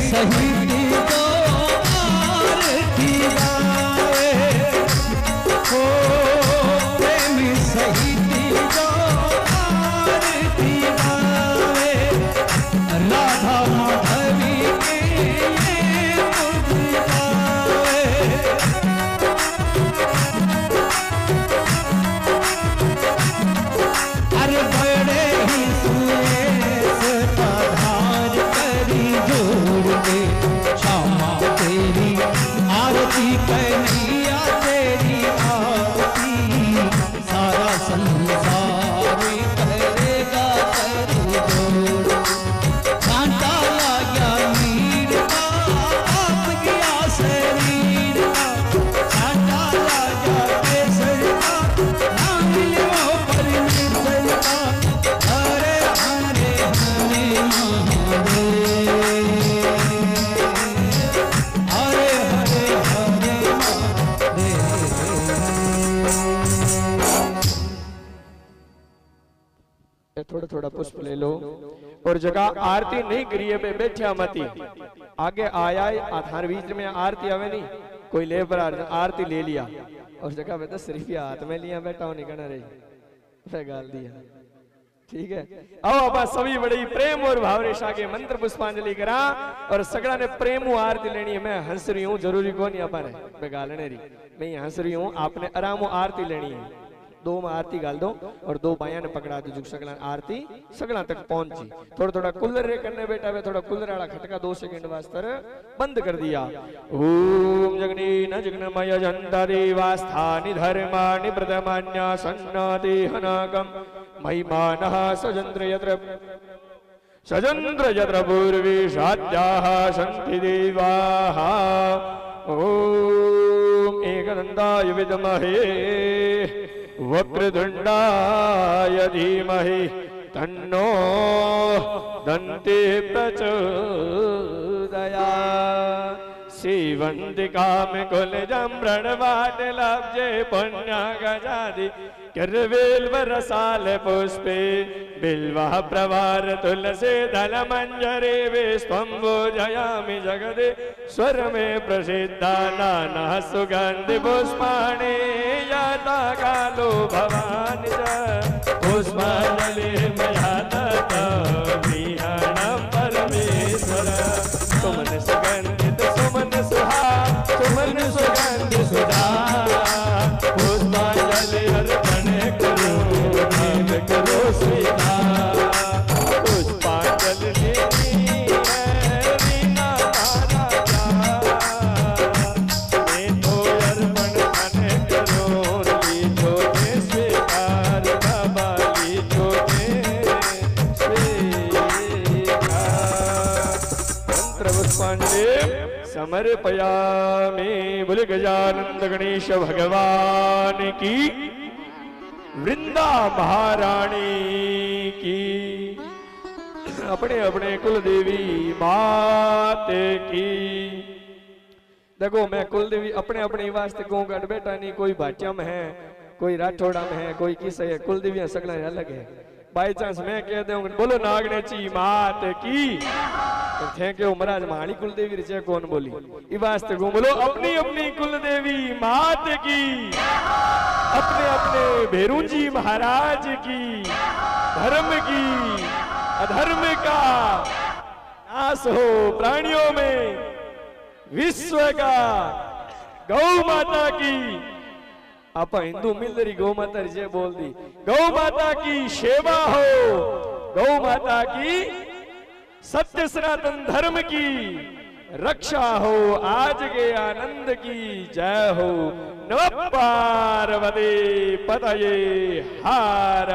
सहित जो आरती गावे हो प्रेमी सहित जो आरती गावे राधा माधवी के ये मुझ गावे अरे बड़े ही सुरेश पधार करी जोड़ के श्यामा तेरी आरती कन्हैया तेरी आरती सारा संसार करेगा करी जोड़ कांटा लगा मीर का आप गया शरीर का कांटा लगा केसर का नाम लियो पर निर्जल का हरे हरे हरे महादेव हरे हरे हरे थोड़ा थोड़ा पुष्प ले लो और जगह आरती नहीं करिए बे बैठा मती आगे आया आधार बीच में आरती आवे नहीं कोई ले पर आरती ले लिया और जगह पे 10 रुपया हाथ में लिया बैठा हूं नहीं कहना रही फिर गाल दिया। ठीक है आओ आप सभी बड़ी प्रेम और भाव रेशा के मंत्र पुष्पांजलि करा और सगड़ा ने प्रेम आरती लेनी है। मैं हंस रही हूँ जरूरी को नहीं अपन मैं गालने रही मैं हंस रही हूँ आपने आराम आरती लेनी है। 2 में आरती गाल दो और 2 बाया ने पकड़ा दो सगला आरती सगला तक पहुंची। थोड़ा थोड़ा कुल्लर रे करने बेटा वे थोड़ा कुल्लर वाला खटका 2 सेकंड वास्ते बंद कर दिया। ओम जगनी न जगनमय जंतरी वास्थानि धर्माणि प्रथमान्या सन्नाति हनागम महिमानः सजंद्र यत्र पूर्वी साध्याः सन्ति देवाः ओम एकदन्ताय विद्महे वक्रतुंडाय धीमहि तन्नो दन्ति प्रचोदयात्। श्रीवंदिकाम कुलजं प्रणवाट लब्जे पुण्य गजादि किर्वेल्वरसाल पुष्पे बिल्वा प्रवार तुलसी दल मंजरे विस्वंबो जयामि जगदे स्वर में प्रसिद्धा नाना सुगंधि पुष्पाणि यथा कालो भवानि च पुष्पांजलि मया दत्ता विहाणं परमेश्वर सुमन सुगंधित सुमन सुहा सुमन सुगंधि सुधा पुष्पांजलि अर्पण करो नाम करो स्वीकार पुष्पांजलि देनी है रीना राजा मैं तो अर्पण मन करो लीजो ने स्वीकार बाबा लीजो ने स्वीकार। मंत्र पुष्पांजलि समर्पयामि। बोले गजानंद गणेश भगवान की वृंदा महारानी की अपने अपने कुल देवी मात की। देखो मैं कुल देवी अपने अपने वास्ते कहूँ गढ़ बेटा नहीं कोई भाटिया में है कोई राठौड़ा में है कोई किस है कुल देवियां सगला अलग है। बाई चांस मैं कह दूंगा बोलो नागनेची मात की तो थे क्यों महाराज महानी कुल देवी रिचे कौन बोली ई वास्ते को बोलो अपनी अपनी कुल देवी मात की अपने अपने भेरूजी महाराज की धर्म की अधर्म का नाश हो प्राणियों में विश्व का गौ माता की आप हिंदू मिलरी गौ माता जे बोल दी गौ माता की सेवा हो, गौ माता की सत्य सनातन धर्म की रक्षा हो, आज के आनंद की जय हो। नमः पार्वती पतये हर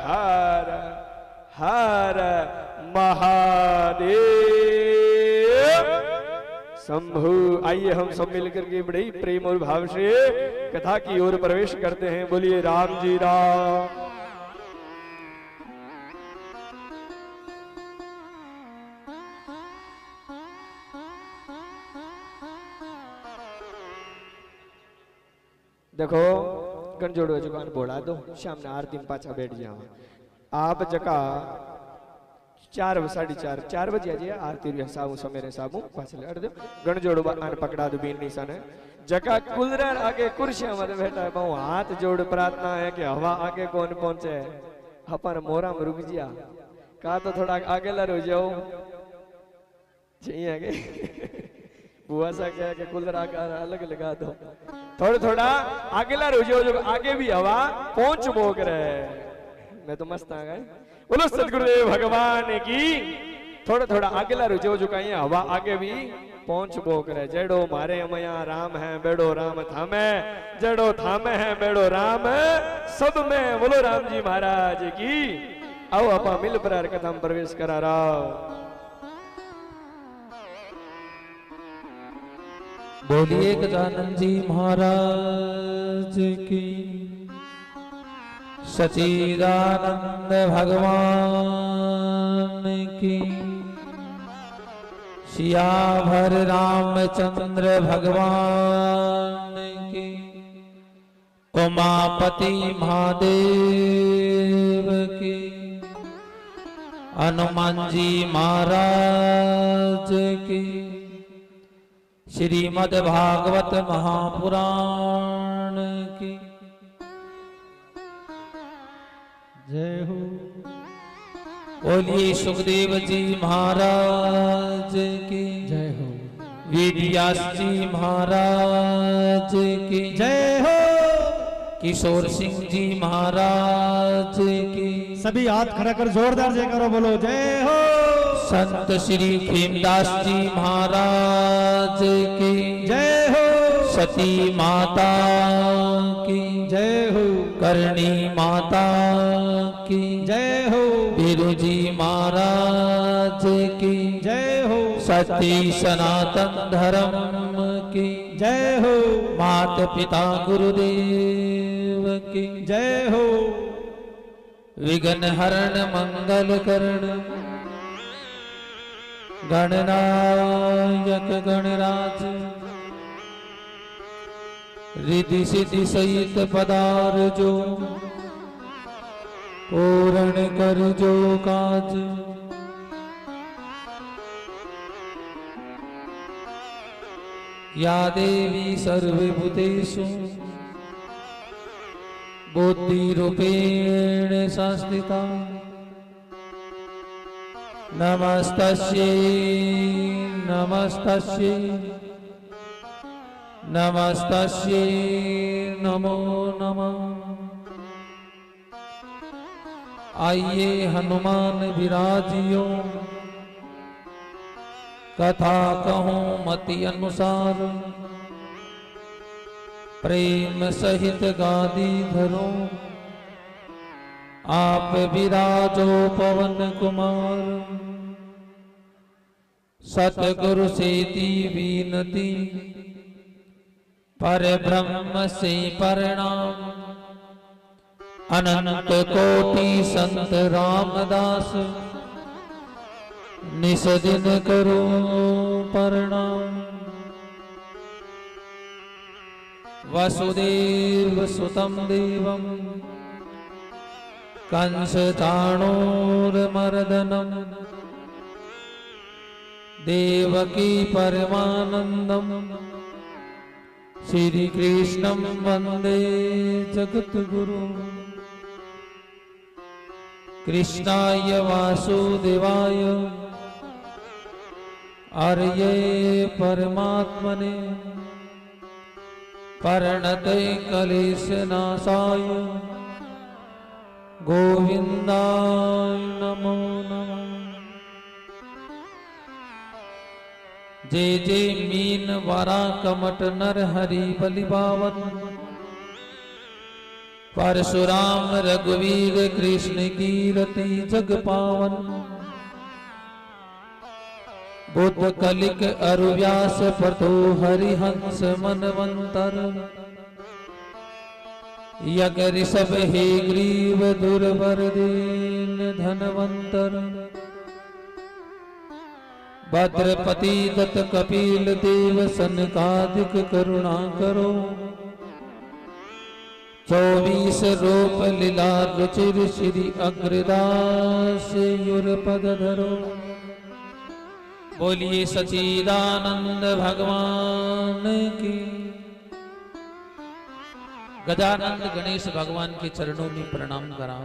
हर हर महादेव शंभु। आइए हम सब मिलकर के बड़े प्रेम और भाव से कथा की ओर प्रवेश करते हैं। बोलिए राम जी राम। देखो गणजोड़ो जुगान बोला दो सामने आरती में पाछा बैठ जाओ आप जका 4 बजे आजे आरती साबू समेरे साबू पाछले अड़ दो गणजोड़ो आन पकड़ा दो बीन निशान है जका कुलरर आगे कुर्सियां में बैठा है बहु हाथ जोड़ प्रार्थना है कि हवा आगे कौन पहुंचे अपन मोरा में रुक जिया का तो थोड़ा आगे ला रो जाओ चाहिए आगे बुआ सा क्या कि कूलर अलग लगा दो थोड़ा थोड़ा आगे ला रुझो जो आगे भी हवा पहुंच बोक रहे। मैं तो मस्त आ गए। बोलो सदगुरुदेव भगवान की। थोड़ा थोड़ा आगे ला रुझो जो कहीं हवा आगे भी पहुंच बोक रहे। जड़ो मारे अमया राम है बेड़ो राम थामे, जड़ो थामे है बेड़ो राम सब में। बोलो राम जी महाराज की। आओ अपा मिल पर कथा में प्रवेश करा रहा। बोलिए गजानन जी महाराज की। सच्चिदानंद भगवान की। सियावर रामचंद्र भगवान की। उमापति महादेव की। हनुमान जी महाराज की। श्रीमद् भागवत महापुराण की जय हो। बोलिए सुखदेव जी महाराज की जय हो। वेदव्यास जी महाराज की जय हो। किशोर सिंह जी महाराज की। सभी हाथ खड़ा कर जोरदार जय करो बोलो जय हो। संत श्री खेमदास जी महाराज की जय हो। सती माता की जय हो। करणी माता की जय हो। बीरू जी महाराज की जय हो। सती सनातन धर्म की जय हो। मात पिता गुरुदेव की जय हो। विघ्न हरण मंगल करण गणनायक गणराज रिद्धि सिद्धि सहित पदार जो पूर्ण कर जो काज। या देवी सर्वभूतेषु बुद्धि रूपेण संस्थिता नमस्तस्यै नमस्तस्यै नमस्तस्यै नमो नमः। आइए हनुमान विराजियो कथा कहूँ मति अनुसार प्रेम सहित गादी धरो आप विराजो पवन कुमार। सतगुरु से दी विनती पर ब्रह्म से प्रणाम। अनंत कोटि संत रामदास निस दिन करो प्रणाम। वसुदेव सुतं देवं कंस चाणूरमर्दनं देवकी परमानंदं श्री कृष्णं वंदे जगद्गुरु। कृष्णाय वासुदेवाय आर्ये परमात्मने पर्णते कलेश नाशाय गोविंदाय नमो नमः। जे जे मीन वारा कमट नर हरि बलि पावन, परशुराम रघुवीर कृष्ण कीरति जग पावन। बुद्ध कलिक अरु व्यास प्रतो हरिहंस मनवंतर, यज्ञ ऋषभ हे ग्रीव दुर्वर दीन धनवंतर। भद्रपति दत्त कपिल देव सनकादिक करुणा करो, 24 रूप लीला रुचिर श्री अग्रदास युरपद धरो। बोलिए सच्चिदानंद भगवान की। गजानंद गणेश भगवान के चरणों में प्रणाम करा।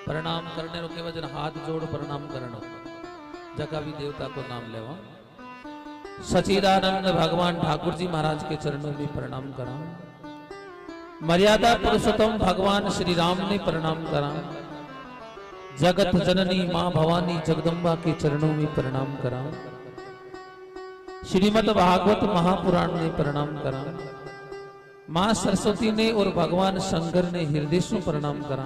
प्रणाम करने के वजन हाथ जोड़ प्रणाम करना, जगह भी देवता को नाम लेवा। सच्चिदानंद भगवान ठाकुर जी महाराज के चरणों में प्रणाम करा। मर्यादा पुरुषोत्तम भगवान श्री राम ने प्रणाम करा। जगत जननी मां भवानी जगदम्बा के चरणों में प्रणाम करा। श्रीमद् भागवत महापुराण ने प्रणाम करा। मां सरस्वती ने और भगवान शंकर ने हृदय से प्रणाम करा।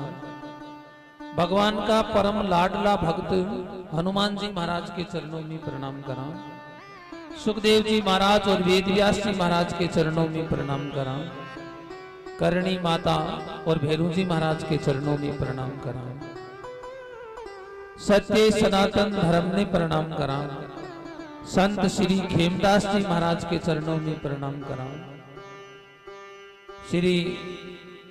भगवान का परम लाडला भक्त हनुमान जी महाराज के चरणों में प्रणाम करा। सुखदेव जी महाराज और वेदव्यास जी महाराज के चरणों में प्रणाम करा। करणी माता और भैरू जी महाराज के चरणों में प्रणाम करा। सत्य सनातन धर्म ने प्रणाम करा। संत श्री खेमदास जी महाराज के चरणों में प्रणाम करा। श्री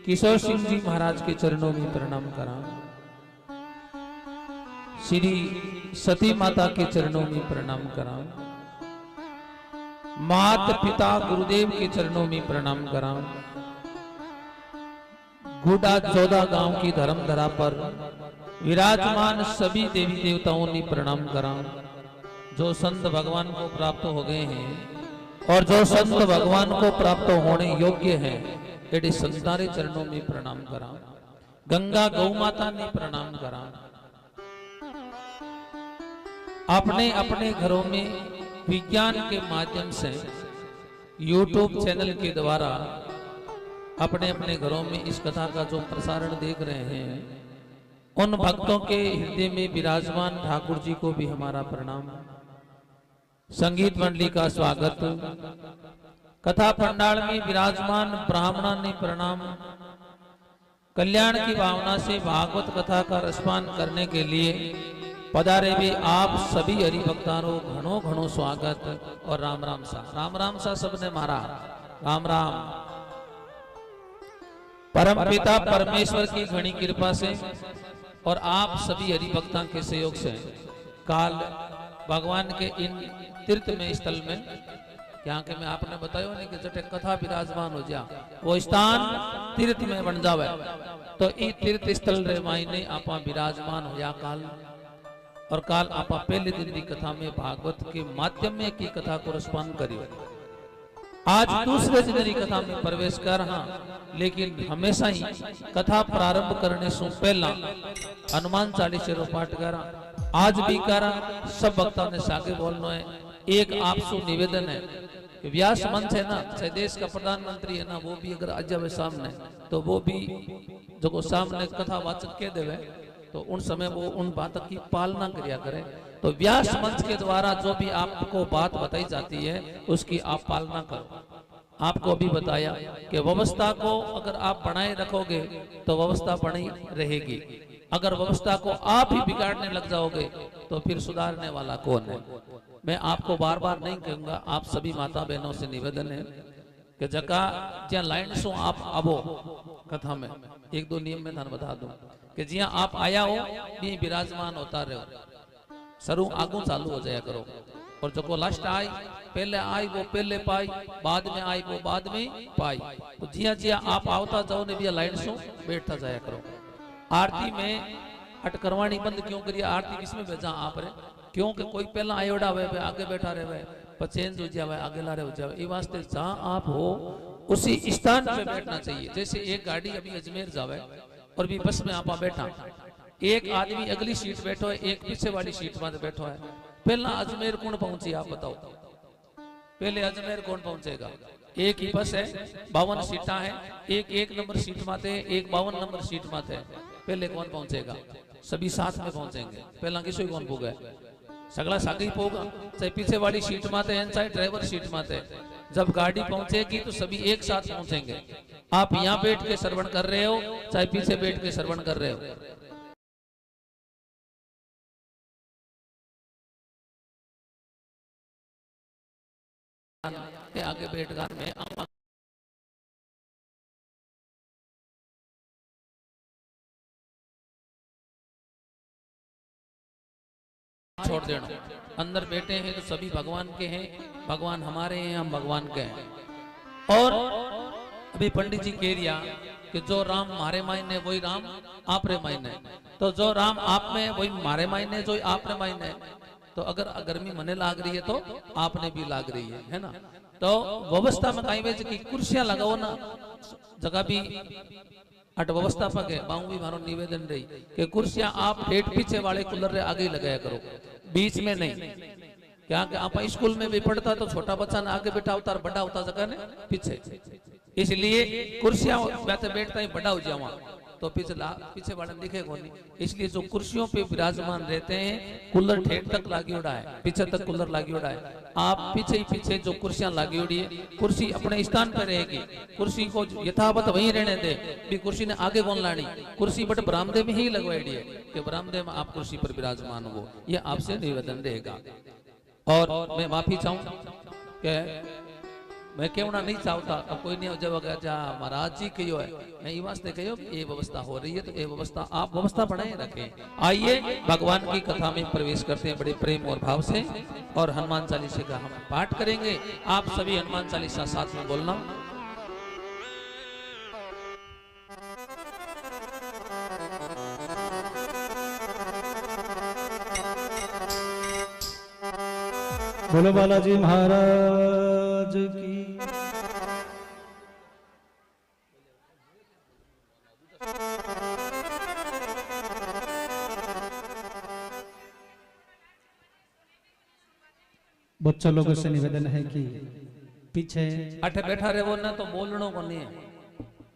किशोर सिंह जी महाराज के चरणों में प्रणाम करा। श्री सती माता के चरणों में प्रणाम करा। मात पिता गुरुदेव के चरणों में प्रणाम करा। गुडा जोधा गांव की धर्मधरा पर विराजमान सभी देवी देवताओं ने प्रणाम करा। जो संत भगवान को प्राप्त हो गए हैं और जो संत भगवान को प्राप्त होने योग्य हैं, एडे संतारे चरणों में प्रणाम करा। गंगा गौ माता ने प्रणाम करा। अपने अपने घरों में विज्ञान के माध्यम से YouTube चैनल के द्वारा अपने अपने घरों में इस कथा का जो प्रसारण देख रहे हैं, उन भक्तों के हृदय में विराजमान ठाकुर जी को भी हमारा प्रणाम। संगीत मंडली का स्वागत। कथा पंडाल में विराजमान ब्राह्मणों ने प्रणाम। कल्याण की भावना से भागवत कथा का रसपान करने के लिए पधारे भी आप सभी हरि भक्तारों घणो घणो स्वागत और राम राम सा सबने मारा। राम राम। परम पिता परमेश्वर की घनी कृपा से और आप सभी हरि भक्तों के सहयोग से काल भगवान के इन तीर्थ में स्थल में क्या के मैं आपने बताया नहीं कि जटे कथा विराजमान हो जा वो स्थान तीर्थ में बन जावे, तो ई तीर्थ स्थल रे मायने आपा विराजमान हो जा काल। और काल आपा पहले दिन की कथा में भागवत के माध्यम में की कथा को रसपान करियो। आज दूसरे दिन की कथा में प्रवेश कर रहा, लेकिन हमेशा ही कथा प्रारंभ करने से पहला हनुमान चालीसा रो पाठ करा। आज भी करा। सब भक्तों ने सागे बोलना है। एक आपसे निवेदन है कि व्यास मंच है ना, चाहे देश का प्रधानमंत्री है ना, वो भी अगर आ जावे सामने तो वो भी जो सामने कथा वाचक के देवे तो उन समय वो उन बातों की पालना करिया करे। तो व्यास मंच के द्वारा जो भी आपको बात बताई जाती है उसकी आप पालना करो। आपको अभी बताया कि व्यवस्था को अगर आप बनाए रखोगे तो व्यवस्था बनी रहेगी। अगर व्यवस्था को आप ही बिगाड़ने लग जाओगे तो फिर सुधारने वाला कौन है। मैं आपको बार बार नहीं कहूंगा, आप सभी माता बहनों से निवेदन है कि जगह ज्या लाइन सो आप आवो कथा में एक दो नियम में थाने बता दूं कि जिया आप आया हो भी विराजमान होता रहो। सरू आगू चालू हो जाया करो और जो लास्ट आई पहले आई वो पहले पाई, बाद में आई वो बाद में पाई। तो जिया जिया आप आवता जाओ ने भी लाइन सो बैठता जाया करो। आरती में अट करवानी बंद क्यों करिए? आरती किसमें भेजा आप रे? क्योंकि कोई पहला आयोडा वे आगे बैठा रहे पर चेंज हो जावे, आगे ला रहे हो जावे। ये वास्ते जहां आप हो उसी स्थान पे बैठना चाहिए। जैसे एक गाड़ी अभी अजमेर जावे और भी बस में आपा बैठा, एक आदमी अगली सीट बैठो है, एक पीछे वाली सीट में बैठो है। पहला अजमेर कौन पहुंची आप बताओ? पहले अजमेर कौन पहुंचेगा? एक ही बस है, 52 सीटा है, एक नंबर सीट माते है, एक 52 नंबर सीट माते है। पहले कौन पहुंचेगा? सभी साथ में पहुंचेंगे। पहला किसी कौन पोगा? सगला सागे ही पोगा, चाहे पीछे वाली सीट माते हैं चाहे ड्राइवर सीट माते है। जब गाड़ी पहुंचेगी तो सभी एक साथ पहुंचेंगे। आप यहाँ बैठ के श्रवण कर रहे हो चाहे पीछे बैठ के श्रवण कर रहे हो, आगे बैठ गान में छोड़ देना। अंदर बैठे हैं तो सभी भगवान के हैं, भगवान हमारे हैं, हम भगवान के हैं। और अभी पंडित जी कह रिया कि जो राम मारे मायने वही राम आप रे मायने, तो जो राम आप में वही मारे मायने जो आप रे मायने। तो अगर गर्मी मने लाग रही है तो आपने भी लाग रही है ना। तो व्यवस्था में कहीं वेज की कुर्सियां लगाओ ना, जगह भी अट व्यवस्था पक है। बाऊ भी मारो निवेदन रही कि कुर्सियां आप हेठ पीछे वाले कूलर रे आगे लगाया करो, बीच में नहीं। क्या कि आप स्कूल में भी पढ़ता तो छोटा बच्चा ने आगे बैठा होता और बड़ा होता जगह ने पीछे, इसलिए कुर्सियां बैठता ही बड़ा हो जावा तो पीछे वाला दिखेगा नहीं। इसलिए जो कुर्सियों पे विराजमान रहते हैं कूलर ठेठ तक लागी उड़ा है, पीछे तक कूलर लागी उड़ा है। आप पीछे ही पीछे जो कुर्सियां लागी उड़ी है, कुर्सी अपने स्थान पर रहेगी, कुर्सी को यथावत वहीं रहने दे। भी कुर्सी ने आगे कौन लानी, कुर्सी बट बरामदे में ही लगवाई है कि बरामदे में आप कुर्सी पर विराजमान हो। यह आपसे निवेदन रहेगा। और मैं माफी चाहूं कि मैं कहना नहीं चाहता, अब कोई नहीं जब महाराज जी कहो है, मैं ये वास्ते कहो ये व्यवस्था हो रही है तो ये व्यवस्था आप व्यवस्था बनाए रखें। आइए भगवान की कथा में प्रवेश करते हैं बड़े प्रेम और भाव से, और हनुमान चालीसा का हम पाठ करेंगे। आप सभी हनुमान चालीसा साथ में बोलना। बोलो बालाजी महाराज की। बच्चों लोगों से निवेदन है कि पीछे अठे बैठा रहे वो ना तो बोलनो को नहीं है।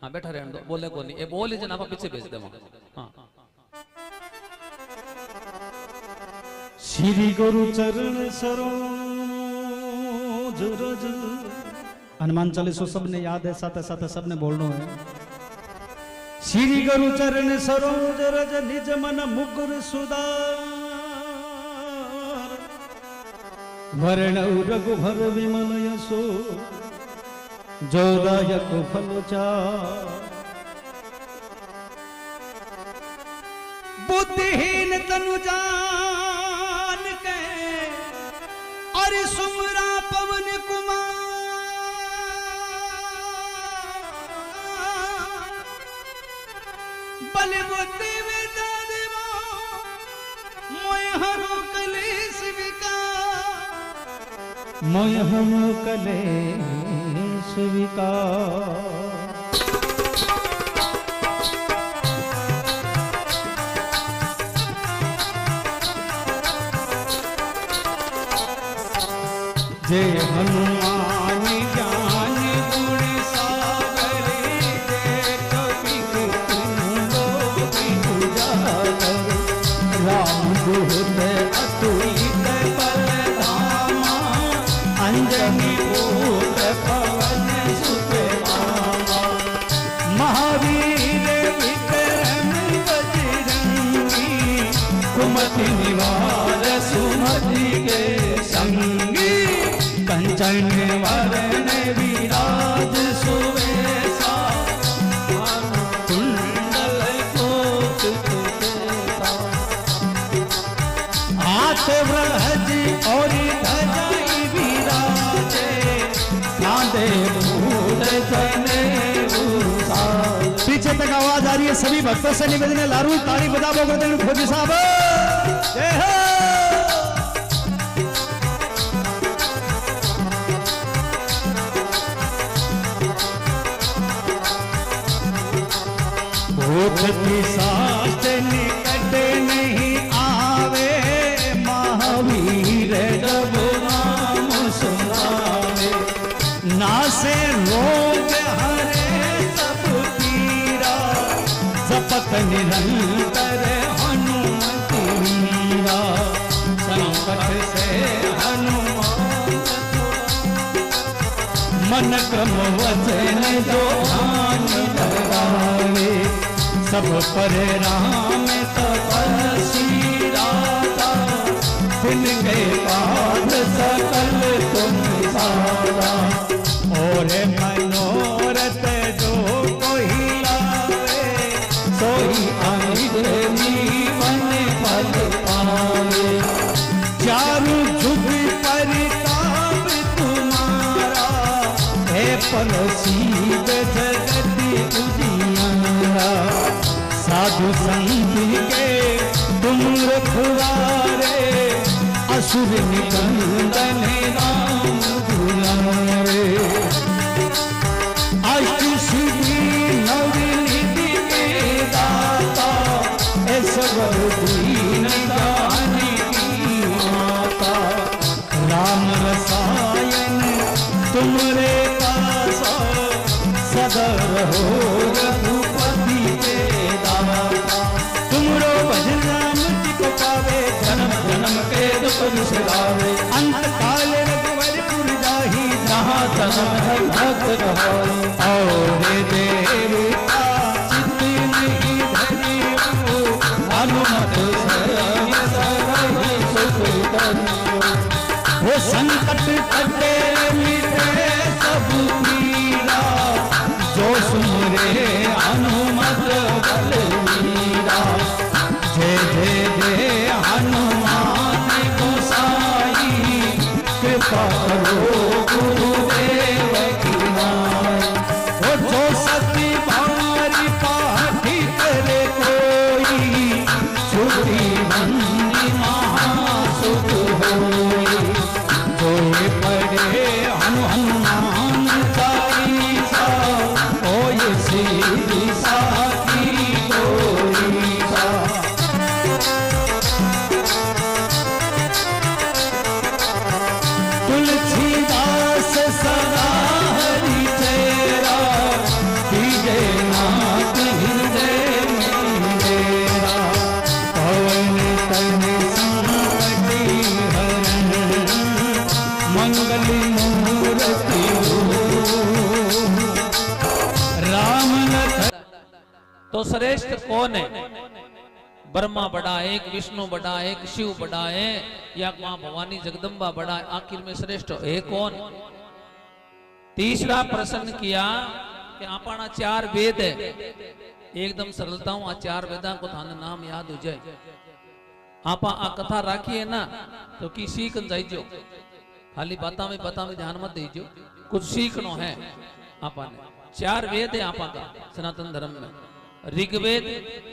हाँ बैठा रहने दो, बोले को नहीं, ये बोल ही जना पीछे भेज दे। हाँ श्री गुरु चरण सरोज रज। हनुमान चालीसा सबने याद है, साथ साथ सबने बोलना है। श्री गुरु चरण सरोज रज निज मन मुकुर सुधार। वर्ण रघुभर विमल यशो जो दायक फल चार। बुद्धिहीन तनु जान के अरे सुमरा पवन कुमार। बल बुद्धि विद्या देवा मोय हनु कलेश विकार। मोय हनु कलेश विकार। जय हनुमान ज्ञान गुण सागर। जय कपि उजागर। राम दूत अतुलित बल धामा। अंजनी पुत्र पवन सुत नामा। महावीर विक्रम बजरंगी। कुमति निवार सुमति के संगी। कंचन वरण विराज सुवेशा। कुंडल कोटित केसा। हाथ वृहज और ध्वजा विराजे। कांधे मूल जनेऊ साजे। पीछे तक आवाज आ रही है, सभी भक्तों से निवेदन है, लारू ताली बजा बोल खोजी साहब जय हो। भूत पिशाच निकट नहीं आवे, महावीर जब नाम सुनावे। नासे रोग हरे सब पीरा, जपत निरंतर हनुमति वीरा। संकट से हनुमान मन क्रम वचन जो ध्यान लगावे। सब पर राम तपस्वी राजा, जिनके पाद सकल तुम सारा। और मनोरथ जो कोई लावे, सोई अमित जीवन फल पावे। चारु जुग परिताप तुम्हारा, है पलसीद जगति उजियारा। साधु संत के तुम रखवारे, असुर निकंदन राम दुलारे। अष्ट सिद्धि नवनिधि के दाता, ऐश्वर दीन जानकी माता। राम रसायन तुमरे पास, सदा रहो रघुपति के दाता। तुमरो भजन राम जी को पावे, जन्म जन्म के दुख बिसरावे। अंत काल रघुवर पुर जाहि, जहाँ जन्म है भक्त रहाई। और देवता चित्त नहीं धरियो, हनुमत सहित सरहि सुख करियो। वो संकट कटे मिटे सब पीरा, जो सुमरे हनुमत बलवीरा। जय जय जय हनुमान गोसाई, कृपा करो गुरुदेव की नाई। वो जो सती भारी पाठी करे कोई, छुट्टी बंदी महासुख होई। जो पढ़े हनुमान चालीसा, होय सीधी साखी गोरीसा। तुलसीदास सदा हरि चेरा, दीजे नाथ हृदय मेरा। पवन तन संकटि हरण, मंगल मूर्ति राम लखन। तो श्रेष्ठ कौन है? ब्रह्मा बड़ा एक, विष्णु बड़ा एक, शिव बड़ा है, या मां भवानी जगदम्बा बड़ा है? आखिर में श्रेष्ठ है कौन? तीसरा प्रश्न किया कि आपना 4 वेद है। एकदम सरलता हूं, आ 4 वेदा को थाने नाम याद हो जाए। आपा आ कथा राखी है ना, तो की सीख जाइजो। खाली बाता में ध्यान मत दीजियो, कुछ सीखनो है। आपा ने 4 वेद है आपा का सनातन धर्म में। ऋग्वेद,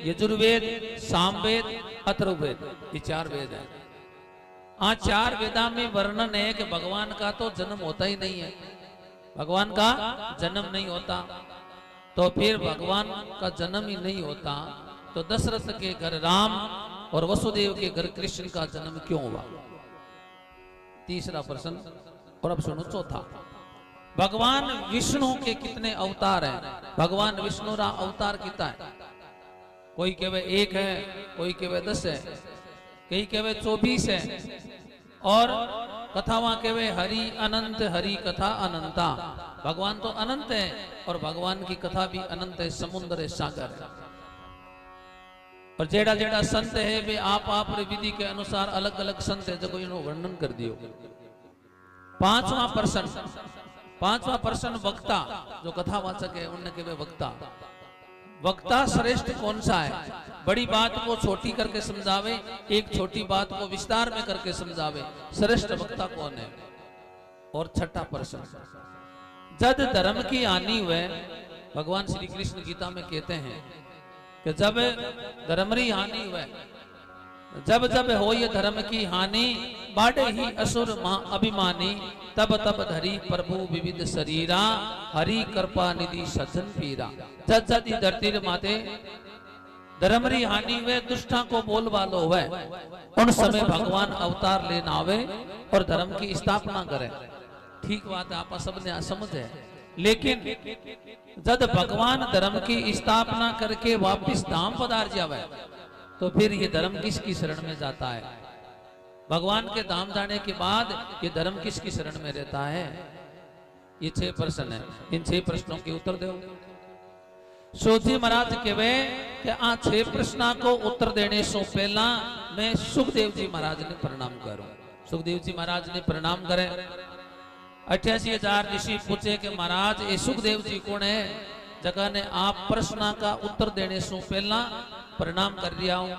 यजुर्वेद, सामवेद, अथर्ववेद, ये 4 वेद है। आ 4 वेदा में वर्णन है कि भगवान का तो जन्म होता ही नहीं है। भगवान का जन्म नहीं होता, तो फिर भगवान का जन्म ही नहीं होता तो दशरथ के घर राम और वसुदेव के घर कृष्ण का जन्म क्यों हुआ? तीसरा प्रश्न। और अब सुनो चौथा। भगवान विष्णु के कितने अवतार हैं? भगवान विष्णु रा अवतार कितना है? कोई कहवे 1 है, कोई कहवे 10 है, कई कहवे 24 है, और कथावां कहवे हरि अनंत, हरि कथा अनंता। भगवान तो अनंत है और भगवान की कथा भी अनंत है, समुद्र है, सागर है। और जेड़ा जेड़ा संत है वे आप विधि के अनुसार अलग अलग संत है, जो इन्हों वर्णन कर दियो। पांचवा प्रश्न वक्ता, जो कथावाचक है उनने के वे वक्ता। वक्ता श्रेष्ठ कौन सा है? बड़ी बात को छोटी करके समझावे, एक छोटी बात को विस्तार में करके समझावे, श्रेष्ठ वक्ता कौन है? और छठा प्रश्न, जब धर्म की हानि हुए, भगवान श्री कृष्ण गीता में कहते हैं कि जब धर्म की हानि हुए, जब जब हो ये धर्म की हानि, बाड़े ही असुर अभिमानी, तब तब धरी प्रभु विविध शरीरा, हरि कृपा निधि सज्जन पीरा। जद जद धरती माते धर्म री हानि वे दुष्टा को बोल वालो हुए उन समय भगवान अवतार लेना आवे और धर्म की स्थापना करे। ठीक बात है, आप सबने समझ है। लेकिन जब भगवान धर्म की स्थापना करके वापिस धाम पधार जावे तो फिर ये धर्म किसकी शरण में जाता है? भगवान के धाम जाने के बाद ये धर्म किसकी शरण में रहता है? ये 6 प्रश्न है, इन 6 प्रश्नों के उत्तर दो। सोजी महाराज कहवे कि आ 6 प्रश्नों को उत्तर देने से पहला मैं सुखदेव जी महाराज ने प्रणाम करूं। सुखदेव जी महाराज ने प्रणाम करे। 88,000 ऋषि पूछे कि महाराज ये सुखदेव जी कौन है जगह ने आप प्रश्न का उत्तर देने से पहला प्रणाम कर दिया हूं।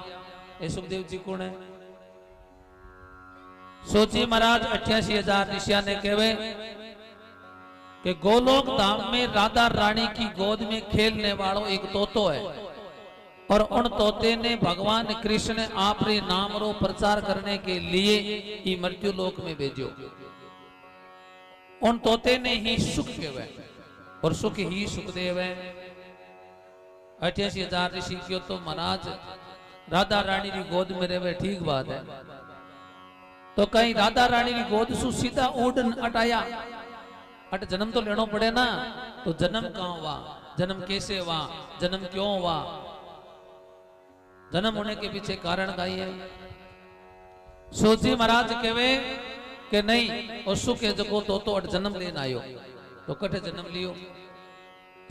ये सुखदेव जी कौन है? सोची महाराज 88,000 ऋषिया ने कहे कि गोलोक धाम में राधा रानी की गोद में खेलने वालों एक तोतो है और उन तोते ने भगवान कृष्ण आपरे नाम रो प्रचार करने के लिए ही मृत्यु लोक में भेजो। उन तोते ने ही सुख कहवे और सुख ही सुखदेव है। 88,000 ऋषि क्यों तो महाराज राधा रानी की गोद में रहे, ठीक बात है। तो कहीं राधा रानी की गोद सु सीधा उड़न अटाया अट जन्म तो लेना पड़े ना। तो जन्म कहां हुआ, जन्म कैसे हुआ, जन्म क्यों हुआ, जन्म होने के पीछे कारण का ही है। सोची महाराज कहवे कि नहीं और सुख है जगो तो अट जन्म लेना आयो तो कटे जन्म लियो।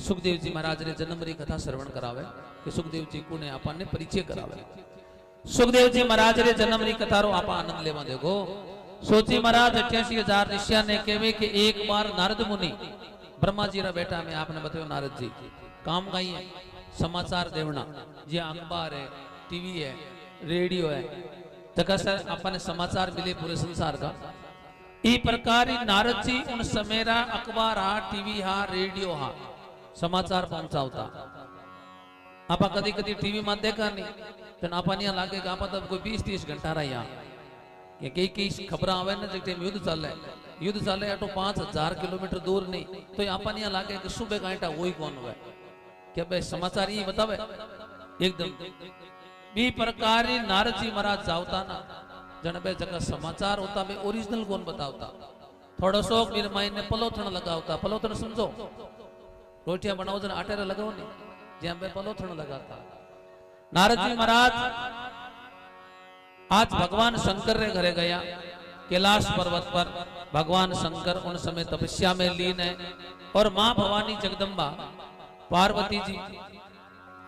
सुखदेव जी महाराज ने जन्म री कथा श्रवण करावे कि सुखदेव जी को ने आपन ने परिचय करावे। सुखदेव जी महाराज रे जन्म री कथा रो आप आनंद लेवा देखो। सोची महाराज 88,000 ऋषिया ने कहवे कि एक बार नारद मुनि ब्रह्मा जी रा बेटा में आपने बतायो नारद जी काम गई है समाचार देवना जे अखबार है, टीवी है, रेडियो है, जगह से अपन समाचार मिले पूरे संसार का। ई प्रकार नारद जी उन समेरा अखबार हा, टीवी हा, रेडियो हा समाचार पहुंचावता। आप कदी कदी टीवी में देखा नहीं तो आप लागे कि आप कोई 20-30 घंटा रहा कई कई खबर आवे ना जब युद्ध चले अटो 5,000 किलोमीटर दूर नहीं तो आप लागे कि सुबह घंटा वही कौन हुआ क्या भाई समाचार ये बतावे एकदम बी प्रकार नारद जी महाराज जावता ना जन भाई जगह समाचार होता भाई ओरिजिनल कौन बतावता। थोड़ा सो मेरे माई ने पलोथण लगावता। पलोथण समझो रोटियां बनाओ जन आटेरा लगाओ नहीं ज्यादा भाई पलोथण लगाता। नारद जी महाराज आज भगवान शंकर रे घरे गया कैलाश पर्वत पर। भगवान शंकर उन समय तपस्या में लीन है और मां भवानी जगदम्बा पार्वती जी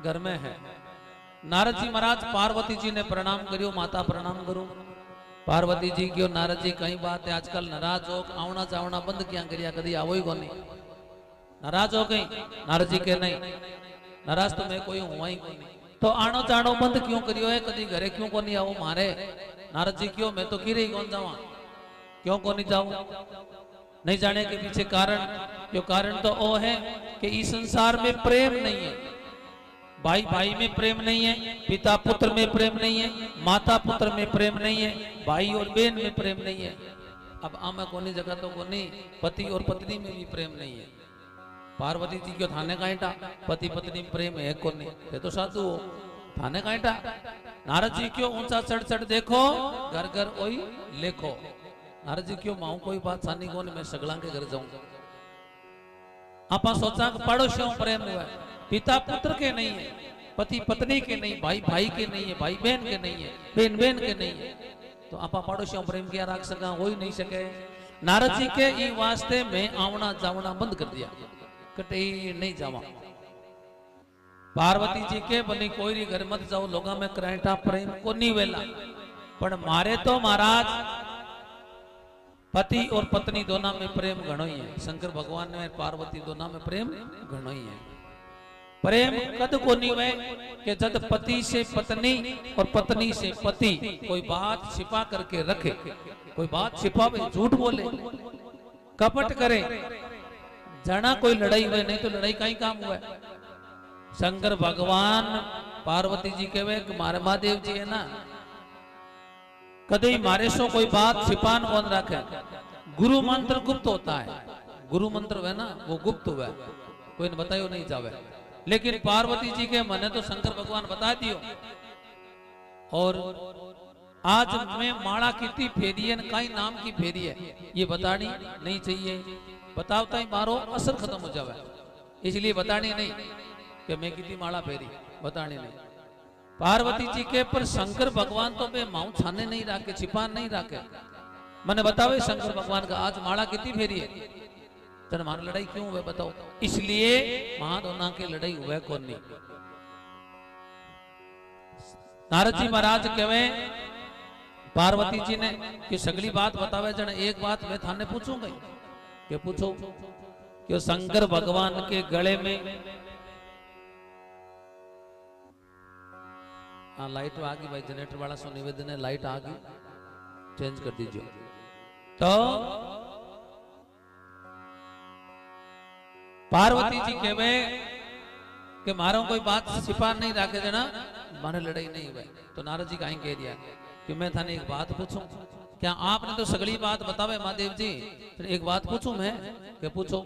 घर में है। नारद जी महाराज पार्वती जी ने प्रणाम करियो, माता प्रणाम करो। पार्वती जी क्यों नारद जी कई बात है आजकल नाराज हो आवना जावना बंद क्या करिया कदी आवो ही कोनी। नाराज हो गई नारद जी के नहीं नाराज तो मैं कोई हुआ ही कोनी तो आनो जानो बंद क्यों करियो है कदी घरे क्यों कोनी आओ मारे। नारद जी क्यों मैं तो किरे कौन जावा क्यों कोनी जाऊं। नहीं जाने के पीछे कारण क्यों कारण तो वो है कि इस संसार में प्रेम नहीं है, भाई भाई में प्रेम नहीं है, पिता पुत्र में प्रेम नहीं है, माता पुत्र में प्रेम नहीं है, भाई और बहन में प्रेम नहीं है। अब आमा कोनी जगह तो कोनी पति और पत्नी में भी प्रेम नहीं है। पार्वती जी क्यों थाने कांटा पति पत्नी में प्रेम है कोनी ये तो साधु हो थाने कांटा। नारद जी क्यों ऊंचा चढ़ चढ़ देखो घर घर ओई लेखो। नारद जी क्यों माऊ कोई बात सानी कोनी मैं सगला के घर जाऊंगा। आप सोचा पड़ोसियों प्रेम हुआ पिता पुत्र के नहीं है, पति पत्नी के नहीं, भाई भाई के नहीं है, भाई बहन के नहीं है, बहन बहन के नहीं है तो आप पड़ोसियों प्रेम क्या रख सका हो ही नहीं सके। नारद जी के ई वास्ते में आवना जावना बंद कर दिया कटे नहीं जावा। पार्वती जी के बनी कोई घर मत जाओ लोगा में कराटा प्रेम को नहीं वेला पर मारे तो महाराज पति और पत्नी दोनों में प्रेम घणो ही है। शंकर भगवान ने पार्वती दोनों में प्रेम घणो ही है। प्रेम कद को नहीं हुए कि जब पति से पत्नी और पत्नी से पति कोई बात छिपा करके रखे, कोई बात छिपावे, झूठ बोले, कपट करे, जाना कोई लड़ाई हुए नहीं तो लड़ाई का ही काम हुआ। शंकर भगवान पार्वती जी कहवे कि मारे महादेव जी है ना कभी मारे सो कोई बात छिपान कौन रखे। गुरु मंत्र गुप्त होता है, गुरु मंत्र है ना वो गुप्त हुआ कोई ने बतायो नहीं जावे। लेकिन पार्वती जी के मने तो शंकर भगवान बता दियो। और आज मैं माला कितनी फेरी है, कई नाम की फेरी है, ये बतानी नहीं चाहिए। बतावता ही मारो असर खत्म हो जावे, इसलिए बतानी नहीं कि मैं कितनी माला फेरी, बतानी नहीं। पार्वती जी के पर शंकर भगवान तो बे माऊ छाने नहीं रखे, छिपा नहीं रखे। मैंने बतावे शंकर भगवान का आज माला कितनी फेरी है, तेरे मान लड़ाई क्यों हुए बताओ। इसलिए महादोना की लड़ाई हुए कौन नहीं। नारद जी महाराज कहवे पार्वती जी ने कि सगली बात बतावे जन, एक बात मैं थाने पूछूंगा कि पूछो कि शंकर भगवान के गले में लाइट आ गई भाई, जनरेटर वाला सो निवेदन है, लाइट आ गई, चेंज कर दीजिए। तो पार्वती जी कहवे कि मारो कोई बात छिपा नहीं रखे देना, मारे लड़ाई नहीं हुई। तो नारद जी कहीं कह दिया कि मैं थाने एक बात पूछूं, क्या आपने तो सगली बात बतावे महादेव जी, फिर एक बात पूछूं मैं कि पूछो।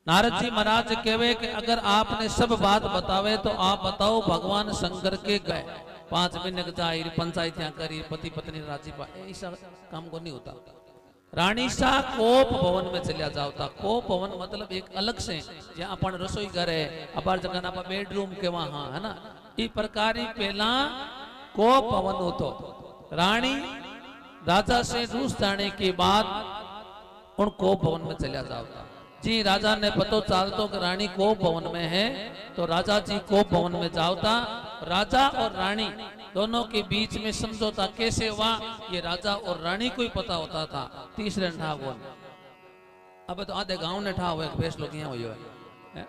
नारद जी महाराज कहवे कि अगर आपने सब बात बतावे तो आप बताओ भगवान शंकर के गए 5 महीने जाहिर पंचायत करी, पति पत्नी राजी पा, ऐसा काम को नहीं होता। रानी सा कोप भवन में चलिया जाता। कोप भवन मतलब एक अलग से जहाँ अपन रसोई घर है, अपार जगह आप बेडरूम के वहां है ना, इस प्रकार पहला कोप भवन होतो। रानी राजा से रूस जाने के बाद उन कोप भवन में चलिया जाता जी। राजा ने पतो चालतो कि रानी कोप भवन में है, तो राजा जी कोप भवन में जाता। राजा और रानी दोनों के बीच में समझौता कैसे हुआ, ये राजा और रानी को ही पता होता था, तीसरे ने ठा कौन। अब तो आधे गांव ने ठा हुआ, फैसलो किया हुई है।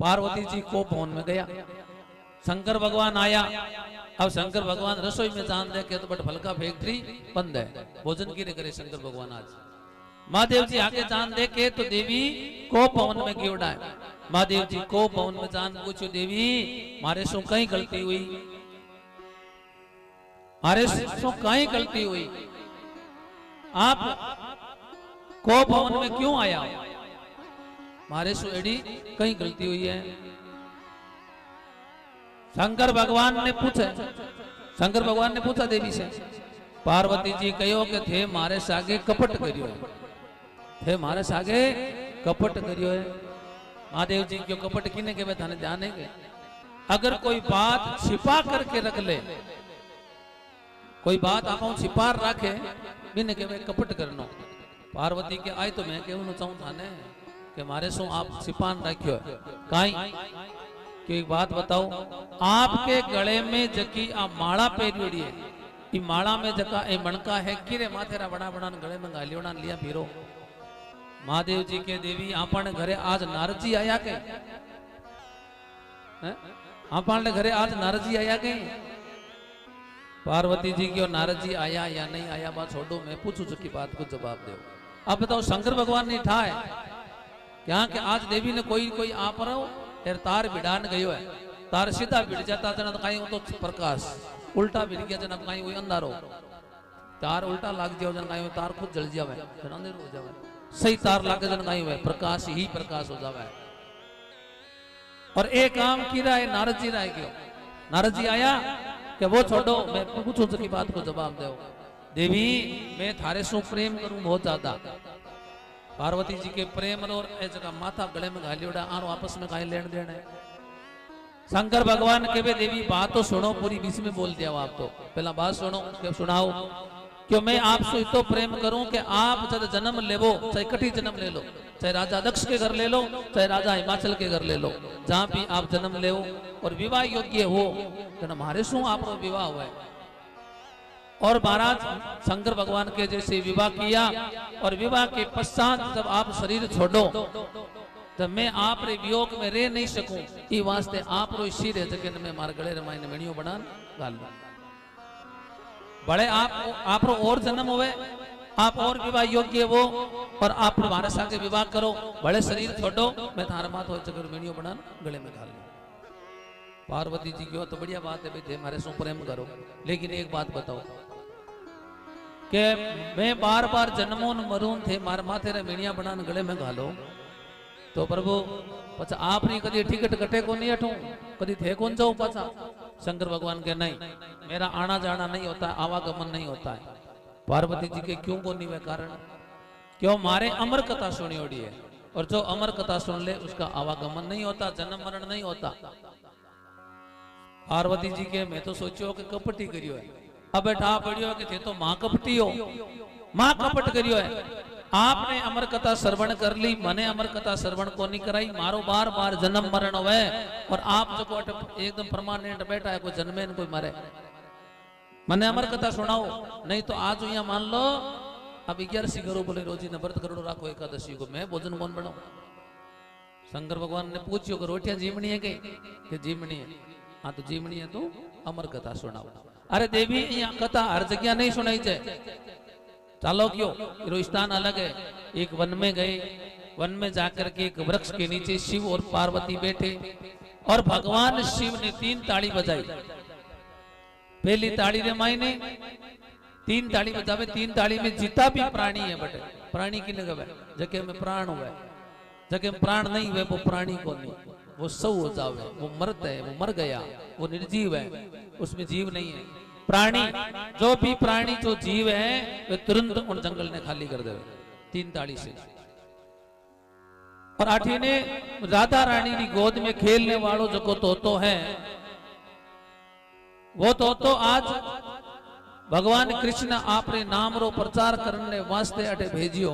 पार्वती जी कोप भवन में गया, शंकर भगवान आया। अब शंकर भगवान रसोई में जान दे के तो बट फलका फैक्ट्री बंद है, भोजन की करे शंकर भगवान आज। महादेव जी आगे जान दे के तो देवी कोप भवन में गियोड़ा है। महादेव जी कोप भवन में जान पूछो, देवी मारे सो कहीं गलती हुई, मारे सो कहीं गलती हुई, आप कोप भवन में क्यों आया, मारे सो एडी कहीं गलती हुई है। शंकर भगवान ने पूछा, शंकर भगवान ने पूछा देवी से। पार्वती जी कहो कि थे मारे सागे कपट करियो है, थे मारे सागे कपट करियो है। महादेव जी क्यों कपट किने के थाने ध्यान है। अगर कोई बात छिपा करके रख ले, कोई बात आप छिपा रखे बिन के कपट करनो। पार्वती के आई तो मैं कहूं चाहूं थाने कि मारे सो आप छिपान रखियो है काई। कि एक बात बताओ, आपके गले में जकी आ माला पहरी है, ई माला में जका ए मणका है, किरे माथेरा बड़ा बड़ा गले में गालियोड़ा लिया फिरो। महादेव जी के देवी आपने घरे आज नारद जी आया के, आपने घरे आज नारद जी आया के। पार्वती जी की और नारद जी आया या नहीं आया बात छोड़ो, मैं पूछू चुकी बात को जवाब दो। अब बताओ शंकर भगवान ने ठा है क्या कि आज देवी ने कोई कोई आप रहो यार तार बिड़ान गयो है, तार सीधा बिड़ जाता जना तो कहीं तो प्रकाश, उल्टा बिड़ गया जना कहीं वही अंधारो, तार उल्टा लग जाओ जन कहीं तार खुद जल जावे, अंधेर हो जावे। सही तार लगे जन कहीं हुए प्रकाश ही प्रकाश हो जावे। और एक काम किया है नारद जी रह गयो। नारद जी आया कि वो छोड़ो, मैं पूछूं की बात को जवाब दो। देवी मैं थारे सो प्रेम करूं बहुत ज्यादा। पार्वती जी के प्रेम और ए जगह माथा गले में घालियोड़ा आरो आपस में काई लेन देना है। शंकर भगवान के वे देवी बात तो सुनो, पूरी बीच में बोल दिया आप तो पहला बात सुनो के सुनाओ। क्यों मैं आपसे इतो प्रेम करूं कि आप चाहे जन्म लेवो, चाहे कटी जन्म ले लो, चाहे राजा दक्ष के घर ले लो, चाहे राजा हिमाचल के घर ले लो, जहां भी आप जन्म ले और विवाह योग्य हो तो हमारे शू आप विवाह हुआ है। और महाराज शंकर भगवान के जैसे विवाह किया और विवाह के पश्चात जब आप शरीर छोड़ो तो मैं आप रे वियोग में रह नहीं सकूं, ये वास्ते आप रो सिर जगन में मार गले रमाइन मेणियों बना गाल बड़े आप रो और जन्म होवे, आप और विवाह योग्य हो और आप हमारे साथ विवाह करो, बड़े शरीर छोड़ो, मैं थारा मात हो जगह मेणियों बना गले में गाल। पार्वती जी की तो बढ़िया बात है भाई हमारे सो प्रेम करो, लेकिन एक बात बताओ कि मैं बार बार जन्मों मरून थे मार माथे रे मेणिया बनान गले में घालो, तो प्रभु पचा आपने कभी टिकट कटे को नहीं अठू कभी थे कौन जाऊं पचा शंकर भगवान के नहीं मेरा आना जाना नहीं होता है आवागमन नहीं होता है। पार्वती जी के क्यों को नहीं वे कारण क्यों मारे अमर कथा सुनी ओडी है और जो अमर कथा सुन ले उसका आवागमन नहीं होता जन्म मरण नहीं होता। पार्वती जी के मैं तो सोचो कि कपटी करियो है अब बैठा पड़ियो कि थे तो मां कपटी हो मां कपट करियो है। आपने अमर कथा श्रवण कर ली मने अमर कथा श्रवण को नहीं कराई मारो बार बार जन्म मरण हुए और आप जो को एकदम परमानेंट बैठा है कोई जन्मे न कोई मरे मने अमर कथा सुनाओ नहीं तो आज यहाँ मान लो अब 11 करो बोले रोजी ने व्रत करो राखो एकादशी को मैं भोजन कौन बनाऊ। शंकर भगवान ने पूछियो कि रोटियां जीवनी है कि जीवनी है हाँ तो जीवनी है तो अमर कथा सुनाओ। अरे देवी यहाँ कथा हर जगह नहीं सुनाई जाए चालो क्यों हीरो स्थान अलग है। एक वन में गए वन में जाकर के एक वृक्ष के नीचे शिव और पार्वती बैठे और भगवान शिव ने 3 ताली बजाई। पहली ताली रे मायने 3 ताली बजावे 3 ताली में जितना भी प्राणी है बटे प्राणी की लगवे जगह में प्राण हुआ जगह में प्राण नहीं हुए वो प्राणी को नहीं वो सब हो जावे वो मरता है वो मर गया वो निर्जीव है उसमें जीव नहीं है। प्राणी जो भी प्राणी जो जीव है वे तुरंत उन जंगल ने खाली कर दे 3 ताली से। और आठी ने राधा रानी की गोद में खेलने वालों जो तोतो है वो तोतो आज भगवान कृष्ण आपने नाम रो प्रचार करने वास्ते अटे भेजियो।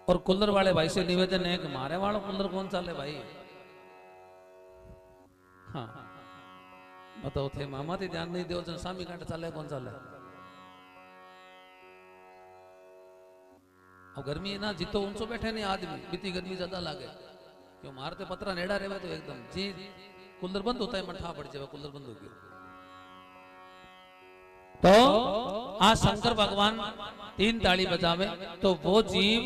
और कुल्लर वाले भाई से निवेदन है कि मारे वालों कुल्लर कौन चाले भाई हाँ बताओ थे मामा थे ध्यान नहीं दो जन सामी कांटे चाले कौन चाले। अब गर्मी है ना जितो ऊंचो बैठे नहीं आदमी बीती गर्मी ज्यादा लागे क्यों मारते पत्रा नेड़ा रहे तो एकदम जी कूलर बंद होता है मठा पड़ जाए कूलर बंद हो गया। तो आज शंकर भगवान 3 ताली बजावे तो वो जीव